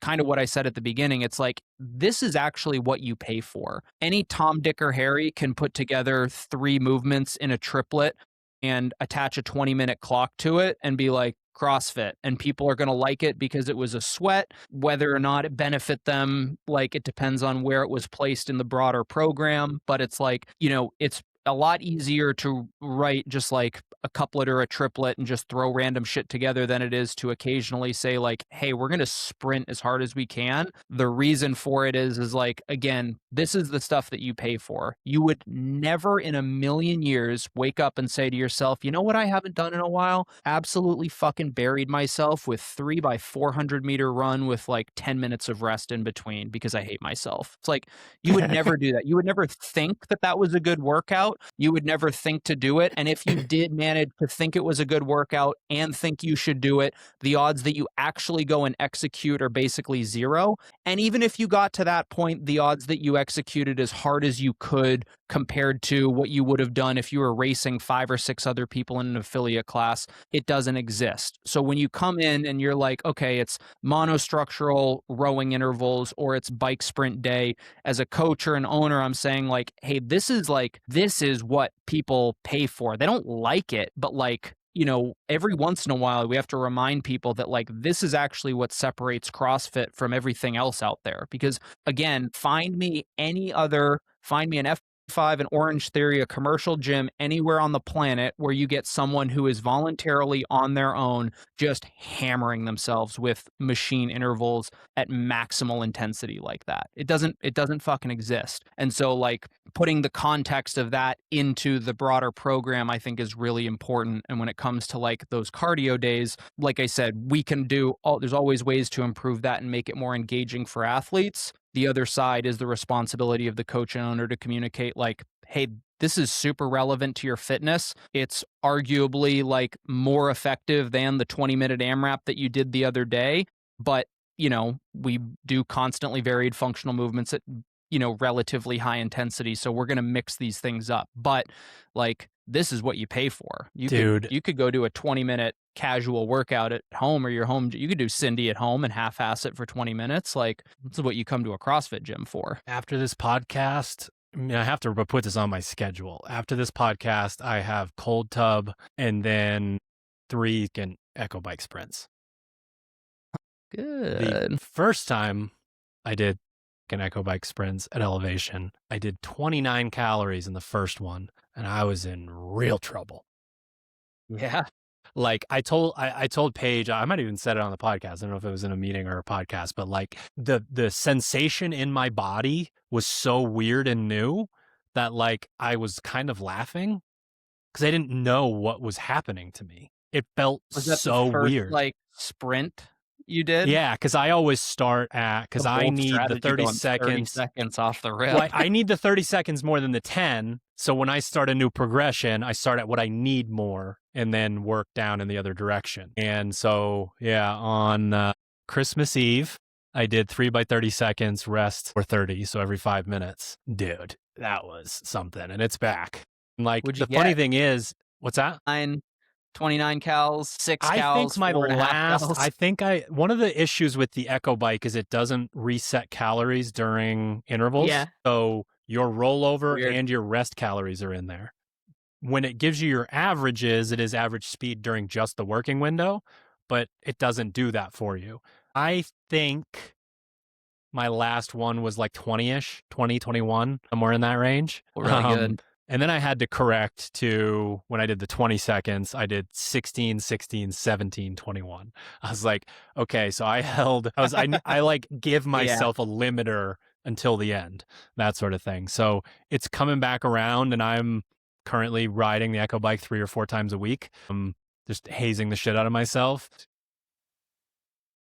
Speaker 3: kind of what I said at the beginning. It's like, this is actually what you pay for. Any Tom, Dick, or Harry can put together 3 movements in a triplet and attach a 20-minute clock to it and be like, CrossFit, and people are going to like it because it was a sweat. Whether or not it benefit them, like, it depends on where it was placed in the broader program. But it's like, it's a lot easier to write just like a couplet or a triplet and just throw random shit together than it is to occasionally say like, hey, we're going to sprint as hard as we can. The reason for it is like, again, this is the stuff that you pay for. You would never in a million years wake up and say to yourself, you know what I haven't done in a while? Absolutely fucking buried myself with 3 by 400 meter run with like 10 minutes of rest in between because I hate myself. It's like, you would never do that. You would never think that that was a good workout. You would never think to do it. And if you did manage to think it was a good workout and think you should do it, the odds that you actually go and execute are basically 0. And even if you got to that point, the odds that you executed as hard as you could compared to what you would have done if you were racing 5 or 6 other people in an affiliate class, it doesn't exist. So when you come in and you're like, okay, it's monostructural rowing intervals or it's bike sprint day, as a coach or an owner, I'm saying like, hey, this is what people pay for. They don't like it, but like, every once in a while we have to remind people that like, this is actually what separates CrossFit from everything else out there. Because again, find me an F5, an Orange Theory, a commercial gym anywhere on the planet where you get someone who is voluntarily on their own just hammering themselves with machine intervals at maximal intensity like that. It doesn't fucking exist. And so like, putting the context of that into the broader program, I think, is really important. And when it comes to like those cardio days, like I said, there's always ways to improve that and make it more engaging for athletes. The other side is the responsibility of the coach and owner to communicate like, hey, this is super relevant to your fitness. It's arguably like more effective than the 20-minute AMRAP that you did the other day. But, we do constantly varied functional movements at relatively high intensity. So we're going to mix these things up. But like, this is what you pay for. You could go do a 20-minute casual workout at home, or your home. You could do Cindy at home and half-ass it for 20 minutes. Like, this is what you come to a CrossFit gym for.
Speaker 2: After this podcast, I have to put this on my schedule. After this podcast, I have cold tub and then 3 echo bike sprints.
Speaker 3: Good.
Speaker 2: The first time I did an echo bike sprints at elevation, I did 29 calories in the first one, and I was in real trouble.
Speaker 3: Yeah.
Speaker 2: Like I told Paige, I might have even said it on the podcast. I don't know if it was in a meeting or a podcast, but like the sensation in my body was so weird and new that like I was kind of laughing because I didn't know what was happening to me. It felt so weird.
Speaker 3: Like sprint you did?
Speaker 2: Yeah, because I always start at, because I need the 30 seconds.
Speaker 3: 30 seconds off the rip.
Speaker 2: Well, I need the 30 seconds more than the 10. So when I start a new progression, I start at what I need more and then work down in the other direction. And so, yeah, on Christmas Eve, I did 3 by 30 seconds, rest for 30. So every 5 minutes. Dude, that was something. And it's back. And like, the funny thing is, what's that?
Speaker 3: 29 cals, 6 cals,
Speaker 2: I think my
Speaker 3: 4.5
Speaker 2: cals. One of the issues with the Echo Bike is it doesn't reset calories during intervals.
Speaker 4: Yeah.
Speaker 2: So your rollover and your rest calories are in there. When it gives you your averages, it is average speed during just the working window, but it doesn't do that for you. I think my last one was like 20-ish, 20, 21, somewhere in that range.
Speaker 3: Really good.
Speaker 2: And then I had to correct to, when I did the 20 seconds, I did 16, 16, 17, 21. I was like, okay, so I like give myself a limiter until the end, that sort of thing. So it's coming back around, and I'm currently riding the Echo Bike 3 or 4 times a week. I'm just hazing the shit out of myself.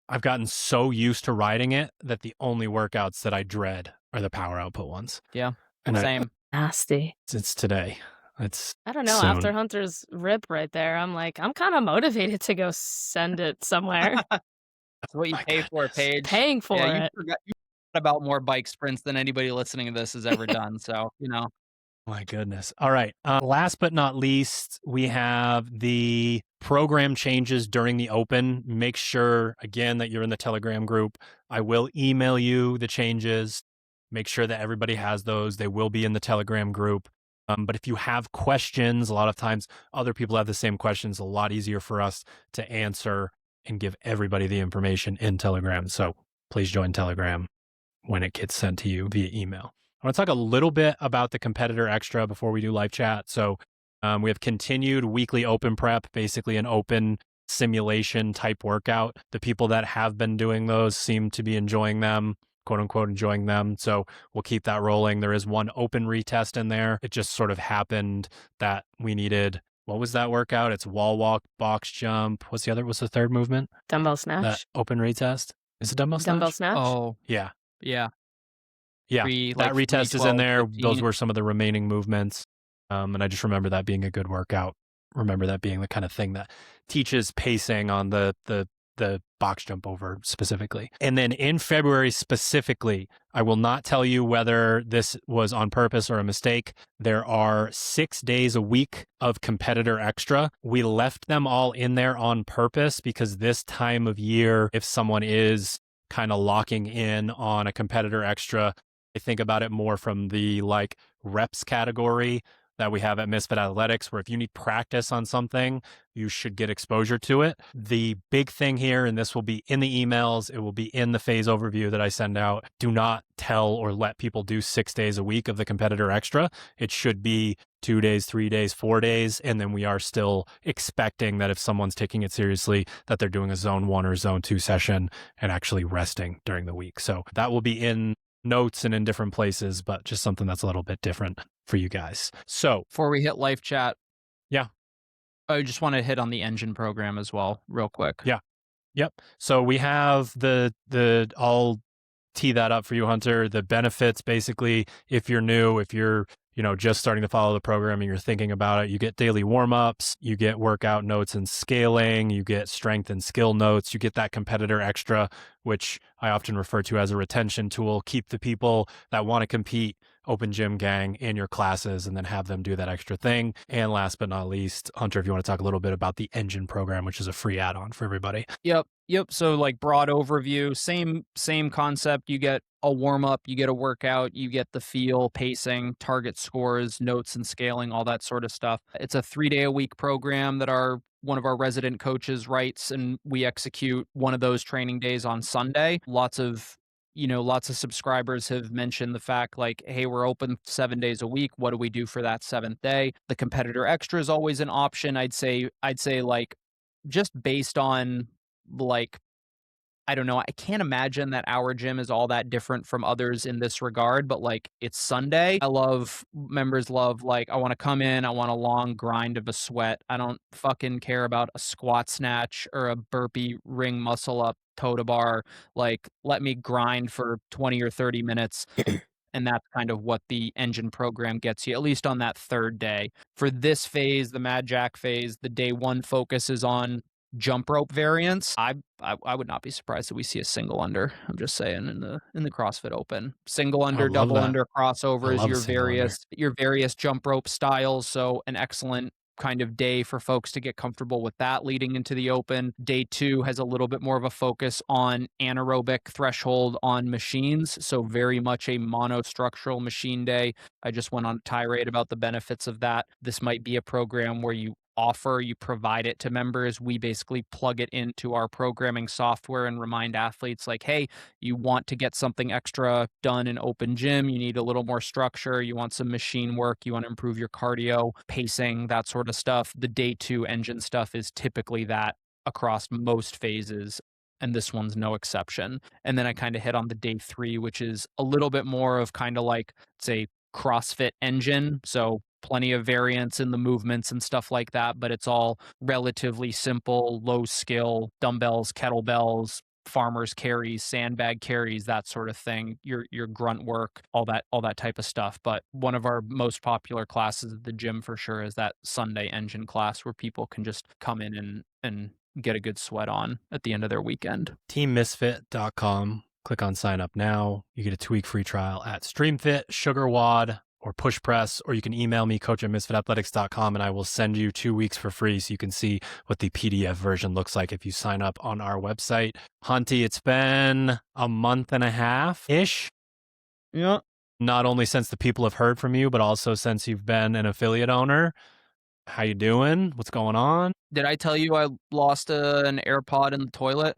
Speaker 2: I've gotten so used to riding it that the only workouts that I dread are the power output ones.
Speaker 3: Yeah,
Speaker 2: and
Speaker 3: same.
Speaker 4: Nasty.
Speaker 2: It's today.
Speaker 4: I don't know.
Speaker 2: Soon.
Speaker 4: After Hunter's rip right there, I'm like, I'm kind of motivated to go send it somewhere.
Speaker 3: That's what you pay for, Paige.
Speaker 4: Paying for it.
Speaker 3: You forgot about more bike sprints than anybody listening to this has ever done. So,
Speaker 2: My goodness. All right. Last but not least, we have the program changes during the open. Make sure, again, that you're in the Telegram group. I will email you the changes. Make sure that everybody has those. They will be in the Telegram group. But if you have questions, a lot of times other people have the same questions. A lot easier for us to answer and give everybody the information in Telegram. So please join Telegram when it gets sent to you via email. I want to talk a little bit about the competitor extra before we do live chat. So we have continued weekly open prep, basically an open simulation type workout. The people that have been doing those seem to be enjoying them, quote unquote, enjoying them. So we'll keep that rolling. There is one open retest in there. It just sort of happened that we needed, what was that workout? It's wall walk, box jump. What's the third movement?
Speaker 4: Dumbbell snatch.
Speaker 2: That open retest. Is it dumbbell snatch?
Speaker 4: Dumbbell snatch.
Speaker 3: Oh,
Speaker 2: yeah.
Speaker 3: Yeah.
Speaker 2: Yeah, that retest is in there.
Speaker 3: 15.
Speaker 2: Those were some of the remaining movements. And I just remember that being a good workout. Remember that being the kind of thing that teaches pacing on the box jump over specifically. And then in February specifically, I will not tell you whether this was on purpose or a mistake. There are 6 days a week of competitor extra. We left them all in there on purpose because this time of year, if someone is kind of locking in on a competitor extra, I think about it more from the like reps category that we have at Misfit Athletics, where if you need practice on something, you should get exposure to it. The big thing here, and this will be in the emails, it will be in the phase overview that I send out, do not tell or let people do 6 days a week of the competitor extra. It should be 2 days, 3 days, 4 days. And then we are still expecting that if someone's taking it seriously, that they're doing a zone 1 or zone 2 session and actually resting during the week. So that will be in notes and in different places, but just something that's a little bit different for you guys. So
Speaker 3: before we hit live chat,
Speaker 2: yeah,
Speaker 3: I just want to hit on the engine program as well, real quick.
Speaker 2: Yeah. Yep. So we have I'll tee that up for you, Hunter. The benefits, basically, if you're new, if you're just starting to follow the program and you're thinking about it, you get daily warm-ups, you get workout notes and scaling, you get strength and skill notes, you get that competitor extra, which I often refer to as a retention tool. Keep the people that want to compete open gym gang in your classes and then have them do that extra thing. And last but not least, Hunter, if you want to talk a little bit about the Engine program, which is a free add-on for everybody.
Speaker 3: Yep. So like broad overview, same concept. You get a warm up, you get a workout, you get the feel, pacing, target scores, notes and scaling, all that sort of stuff. It's a 3-day-a-week program that one of our resident coaches writes, and we execute one of those training days on Sunday. Lots of subscribers have mentioned the fact like, hey, we're open 7 days a week. What do we do for that 7th day? The competitor extra is always an option. I'd say like just based on like, I don't know, I can't imagine that our gym is all that different from others in this regard, but like it's Sunday. Members love like, I want to come in, I want a long grind of a sweat. I don't fucking care about a squat snatch or a burpee ring muscle up toe to bar. Like, let me grind for 20 or 30 minutes. And that's kind of what the Engine program gets you, at least on that 3rd day. For this phase, the Mad Jack phase, the day 1 focus is on jump rope variants. I would not be surprised if we see a single under. I'm just saying in the CrossFit Open, single under, double
Speaker 2: that.
Speaker 3: under crossovers,
Speaker 2: your
Speaker 3: your various jump rope styles. So an excellent kind of day for folks to get comfortable with that leading into the Open. Day 2 has a little bit more of a focus on anaerobic threshold on machines. So very much a monostructural machine day. I just went on a tirade about the benefits of that. This might be a program where you provide it to members. We basically plug it into our programming software and remind athletes like, hey, you want to get something extra done in open gym. You need a little more structure. You want some machine work. You want to improve your cardio, pacing, that sort of stuff. The day 2 Engine stuff is typically that across most phases. And this one's no exception. And then I kind of hit on the day 3, which is a little bit more of kind of like, say, CrossFit Engine. So plenty of variance in the movements and stuff like that, but it's all relatively simple, low skill, dumbbells, kettlebells, farmers carries, sandbag carries, that sort of thing, your grunt work, all that type of stuff. But one of our most popular classes at the gym for sure is that Sunday Engine class where people can just come in and get a good sweat on at the end of their weekend.
Speaker 2: TeamMisfit.com. Click on sign up now. You get a 2-week free trial at StreamFit, SugarWOD, or Push Press, or you can email me, coach@misfitathletics.com, and I will send you 2 weeks for free so you can see what the PDF version looks like if you sign up on our website. Hunty, it's been a month and a half-ish.
Speaker 3: Yeah.
Speaker 2: Not only since the people have heard from you, but also since you've been an affiliate owner. How you doing? What's going on?
Speaker 3: Did I tell you I lost an AirPod in the toilet?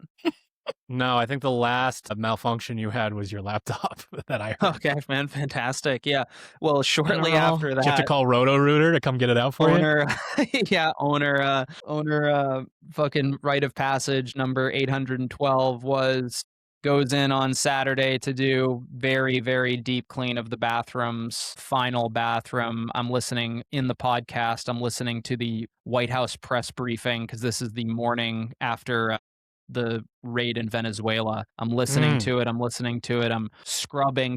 Speaker 2: No, I think the last malfunction you had was your laptop that I heard.
Speaker 3: Okay, man, fantastic. Yeah. Well, shortly after that,
Speaker 2: did you have to call Roto-Rooter to come get it out for
Speaker 3: you? Yeah, owner, fucking rite of passage number 812 goes in on Saturday to do very, very deep clean of the bathrooms, final bathroom. I'm listening in the podcast. I'm listening to the White House press briefing because this is the morning after the raid in Venezuela. I'm listening to it. I'm scrubbing.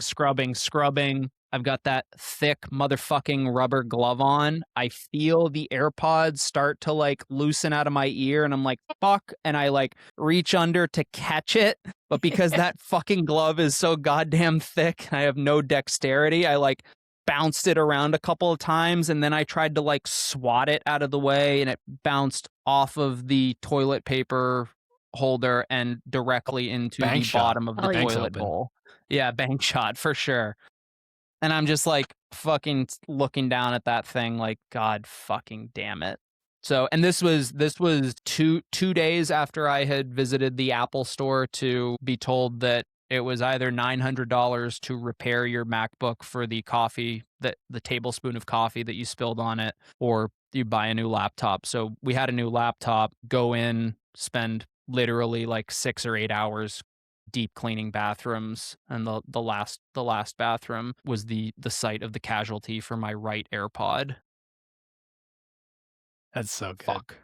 Speaker 3: I've got that thick motherfucking rubber glove on. I feel the AirPods start to like loosen out of my ear and I'm like, fuck. And I like reach under to catch it. But because that fucking glove is so goddamn thick, I have no dexterity. I like bounced it around a couple of times and then I tried to like swat it out of the way and it bounced off of the toilet paper holder and directly into the bottom of the toilet bowl. Yeah, bank shot for sure. And I'm just like fucking looking down at that thing like, God fucking damn it. So, and this was two days after I had visited the Apple store to be told that it was either $900 to repair your MacBook for the coffee, the tablespoon of coffee that you spilled on it, or you buy a new laptop. So we had a new laptop, go in, spend literally like 6 or 8 hours deep cleaning bathrooms, and the last bathroom was the site of the casualty for my right AirPod.
Speaker 2: That's so good.
Speaker 3: Fuck.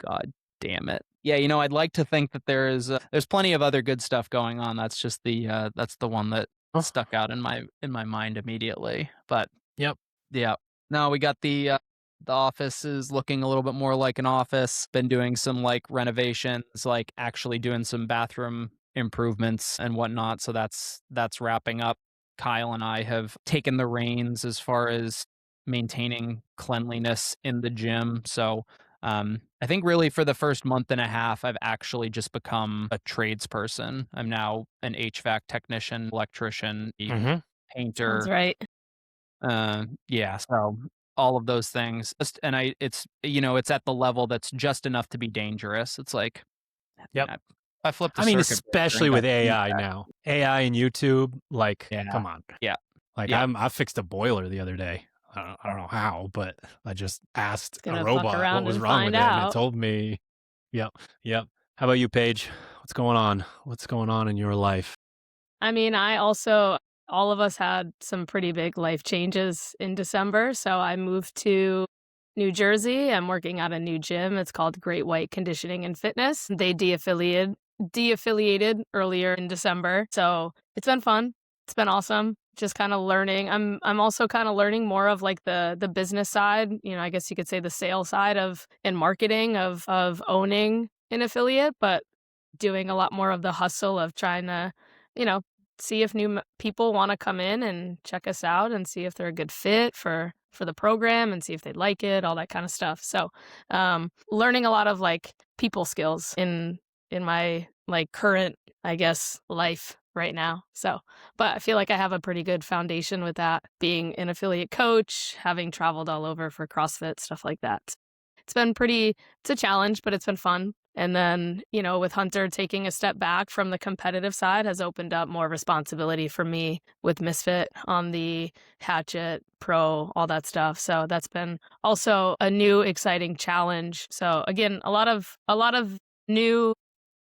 Speaker 3: God damn it. Yeah, I'd like to think that there's plenty of other good stuff going on. That's just that's the one that stuck out in my mind immediately. But
Speaker 2: yep.
Speaker 3: Yeah. No, we got the office is looking a little bit more like an office. Been doing some like renovations, like actually doing some bathroom improvements and whatnot. So that's wrapping up. Kyle and I have taken the reins as far as maintaining cleanliness in the gym. So I think really for the first month and a half, I've actually just become a tradesperson. I'm now an HVAC technician, electrician,
Speaker 2: Mm-hmm.
Speaker 3: painter.
Speaker 4: That's right.
Speaker 3: Yeah, so all of those things. And it's it's at the level that's just enough to be dangerous. It's like,
Speaker 2: Yep.
Speaker 3: I flipped a
Speaker 2: I mean,
Speaker 3: circuit breaker
Speaker 2: especially
Speaker 3: and
Speaker 2: with
Speaker 3: got
Speaker 2: AI
Speaker 3: feedback.
Speaker 2: now, AI and YouTube. Like,
Speaker 3: Yeah.
Speaker 2: come on.
Speaker 3: Yeah.
Speaker 2: Like,
Speaker 3: Yeah.
Speaker 2: I fixed a boiler the other day. I don't know how, but I just asked a
Speaker 4: Gonna fuck
Speaker 2: robot what
Speaker 4: around
Speaker 2: was
Speaker 4: and
Speaker 2: wrong with
Speaker 4: find
Speaker 2: it, and it
Speaker 4: out.
Speaker 2: told me. Yep. Yep. How about you, Paige? What's going on? What's going on in your life?
Speaker 4: I mean, all of us had some pretty big life changes in December. So I moved to New Jersey. I'm working at a new gym. It's called Great White Conditioning and Fitness. They deaffiliated earlier in December. So it's been fun. It's been awesome. Just kind of learning. I'm also kind of learning more of like the business side, I guess you could say the sales side of and marketing of owning an affiliate, but doing a lot more of the hustle of trying to, see if new people want to come in and check us out and see if they're a good fit for the program and see if they like it, all that kind of stuff. So, learning a lot of like people skills in my like current, I guess, life right now. So, but I feel like I have a pretty good foundation with that, being an affiliate coach, having traveled all over for CrossFit, stuff like that. It's a challenge, but it's been fun. And then, with Hunter taking a step back from the competitive side has opened up more responsibility for me with Misfit on the Hatchet Pro, all that stuff. So that's been also a new exciting challenge. So again, a lot of new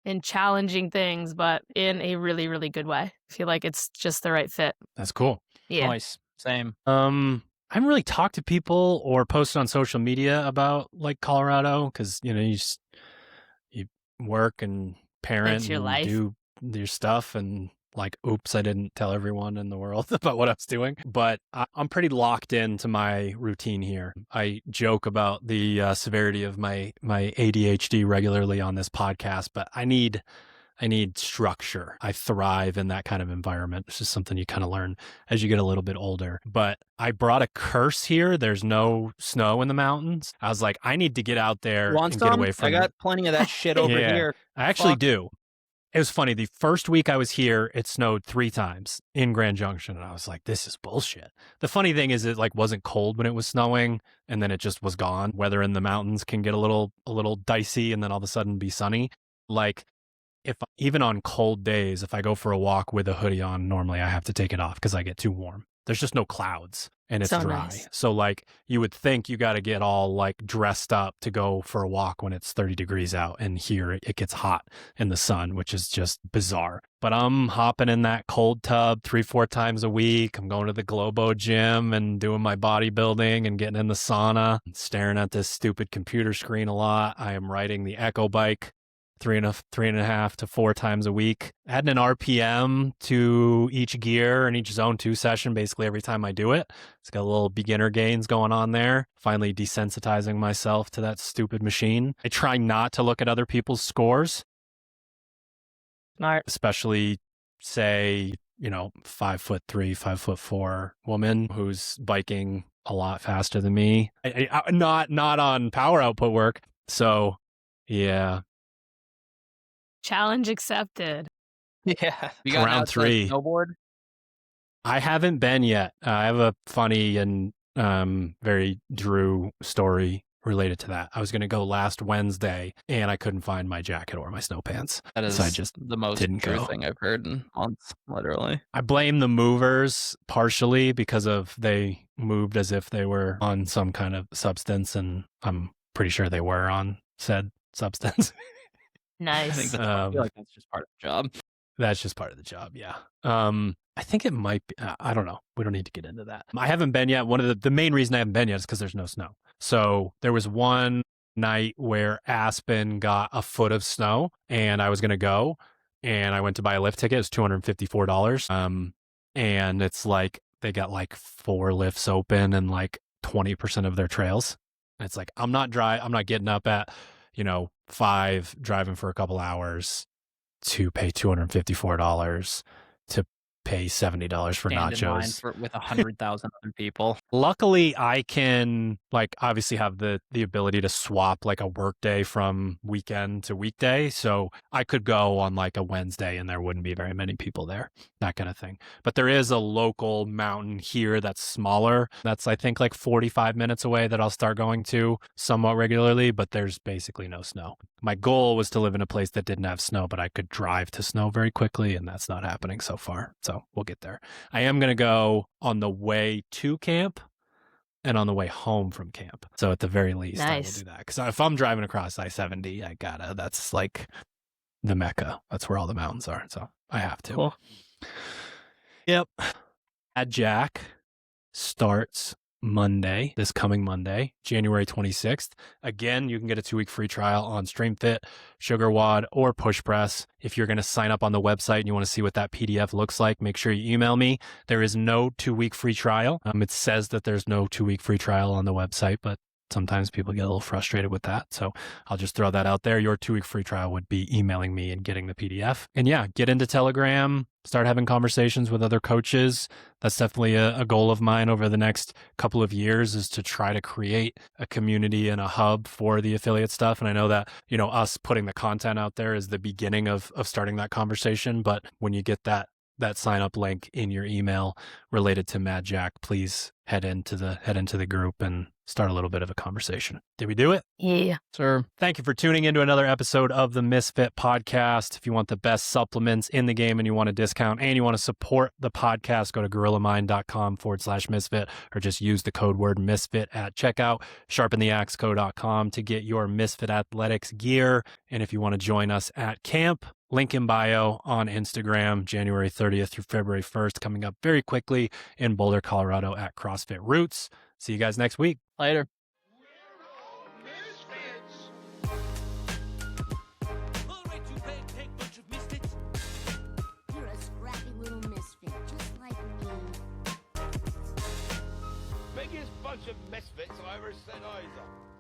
Speaker 4: and challenging things, but in a really, really good way. I feel like it's just the right fit.
Speaker 2: That's cool.
Speaker 4: Yeah.
Speaker 3: Nice. Same.
Speaker 2: I haven't really talked to people or posted on social media about like Colorado because you work and parent
Speaker 4: That's your
Speaker 2: and
Speaker 4: life.
Speaker 2: do your stuff and like, oops, I didn't tell everyone in the world about what I was doing. But I'm pretty locked into my routine here. I joke about the severity of my ADHD regularly on this podcast, but I need structure. I thrive in that kind of environment. It's just something you kind of learn as you get a little bit older. But I brought a curse here. There's no snow in the mountains. I was like, I need to get out there
Speaker 3: Want
Speaker 2: and
Speaker 3: some?
Speaker 2: get away from
Speaker 3: I got plenty of that shit over
Speaker 2: Yeah,
Speaker 3: here.
Speaker 2: I actually
Speaker 3: Fuck.
Speaker 2: do. It was funny. The first week I was here, it snowed 3 times in Grand Junction. And I was like, this is bullshit. The funny thing is it like wasn't cold when it was snowing and then it just was gone. Weather in the mountains can get a little dicey and then all of a sudden be sunny. Like, if even on cold days, if I go for a walk with a hoodie on, normally I have to take it off because I get too warm. There's just no clouds and it's
Speaker 4: So
Speaker 2: dry.
Speaker 4: nice.
Speaker 2: So like you would think you got to get all like dressed up to go for a walk when it's 30 degrees out. And here it gets hot in the sun, which is just bizarre. But I'm hopping in that cold tub 3-4 times a week. I'm going to the Globo gym and doing my bodybuilding and getting in the sauna, staring at this stupid computer screen a lot. I am riding the Echo bike 3.5 to 4 times a week. Adding an RPM to each gear and each zone 2 session basically every time I do it. It's got a little beginner gains going on there. Finally desensitizing myself to that stupid machine. I try not to look at other people's scores.
Speaker 4: Smart.
Speaker 2: Especially say, 5'3", 5'4" woman who's biking a lot faster than me. I not on power output work. So yeah.
Speaker 4: Challenge accepted.
Speaker 3: Yeah. You got
Speaker 2: Round
Speaker 3: out to
Speaker 2: 3.
Speaker 3: snowboard?
Speaker 2: I haven't been yet. I have a funny and very Drew story related to that. I was going to go last Wednesday and I couldn't find my jacket or my snow pants.
Speaker 3: That is
Speaker 2: So I just
Speaker 3: the most
Speaker 2: didn't
Speaker 3: true
Speaker 2: go.
Speaker 3: thing I've heard in months, literally.
Speaker 2: I blame the movers partially because of they moved as if they were on some kind of substance, and I'm pretty sure they were on said substance.
Speaker 3: I
Speaker 4: Nice.
Speaker 3: think that's, I feel like that's just part of the job.
Speaker 2: That's just part of the job, yeah. I think it might be, I don't know. We don't need to get into that. I haven't been yet. One of the main reason I haven't been yet is because there's no snow. So there was one night where Aspen got a foot of snow and I was going to go and I went to buy a lift ticket. It was $254. And it's like, they got like 4 lifts open and like 20% of their trails. And it's like, I'm not getting up at, 5, driving for a couple hours to pay $254 to pay $70 for
Speaker 3: Stand in line
Speaker 2: nachos.
Speaker 3: with 100,000 other people.
Speaker 2: Luckily, I can obviously have the ability to swap a work day from weekend to weekday. So I could go on a Wednesday and there wouldn't be very many people there, that kind of thing. But there is a local mountain here that's smaller. That's I think 45 minutes away that I'll start going to somewhat regularly, but there's basically no snow. My goal was to live in a place that didn't have snow, but I could drive to snow very quickly, and that's not happening so far. So we'll get there. I am going to go on the way to camp and on the way home from camp. So at the very least, I will do that. Because if I'm driving across I-70, that's the Mecca. That's where all the mountains are. So I have to.
Speaker 4: Cool.
Speaker 2: Yep. At Jack starts Monday, this coming Monday, January 26th. Again, you can get a 2-week free trial on StreamFit, Sugar WOD, or Push Press. If you're going to sign up on the website and you want to see what that PDF looks like, make sure you email me. There is no 2-week free trial. It says that there's no 2-week free trial on the website, but sometimes people get a little frustrated with that. So I'll just throw that out there. Your 2-week free trial would be emailing me and getting the PDF. And yeah, get into Telegram, start having conversations with other coaches. That's definitely a goal of mine over the next couple of years, is to try to create a community and a hub for the affiliate stuff. And I know that, us putting the content out there is the beginning of starting that conversation. But when you get that sign up link in your email related to Mad Jack, please head into the group and start a little bit of a conversation. Did we do it?
Speaker 4: Yeah.
Speaker 3: Sir.
Speaker 2: Thank you for tuning into another episode of the Misfit podcast. If you want the best supplements in the game and you want a discount and you want to support the podcast, go to gorillamind.com/misfit or just use the code word misfit at checkout, sharpentheaxeco.com to get your Misfit Athletics gear. And if you want to join us at camp, link in bio on Instagram, January 30th through February 1st, coming up very quickly in Boulder, Colorado at CrossFit Roots. See you guys next week.
Speaker 3: Later.
Speaker 5: All right, you ragtag bunch of misfits.
Speaker 6: You're a scrappy little misfit, just like me.
Speaker 1: Biggest bunch of misfits I ever set eyes on.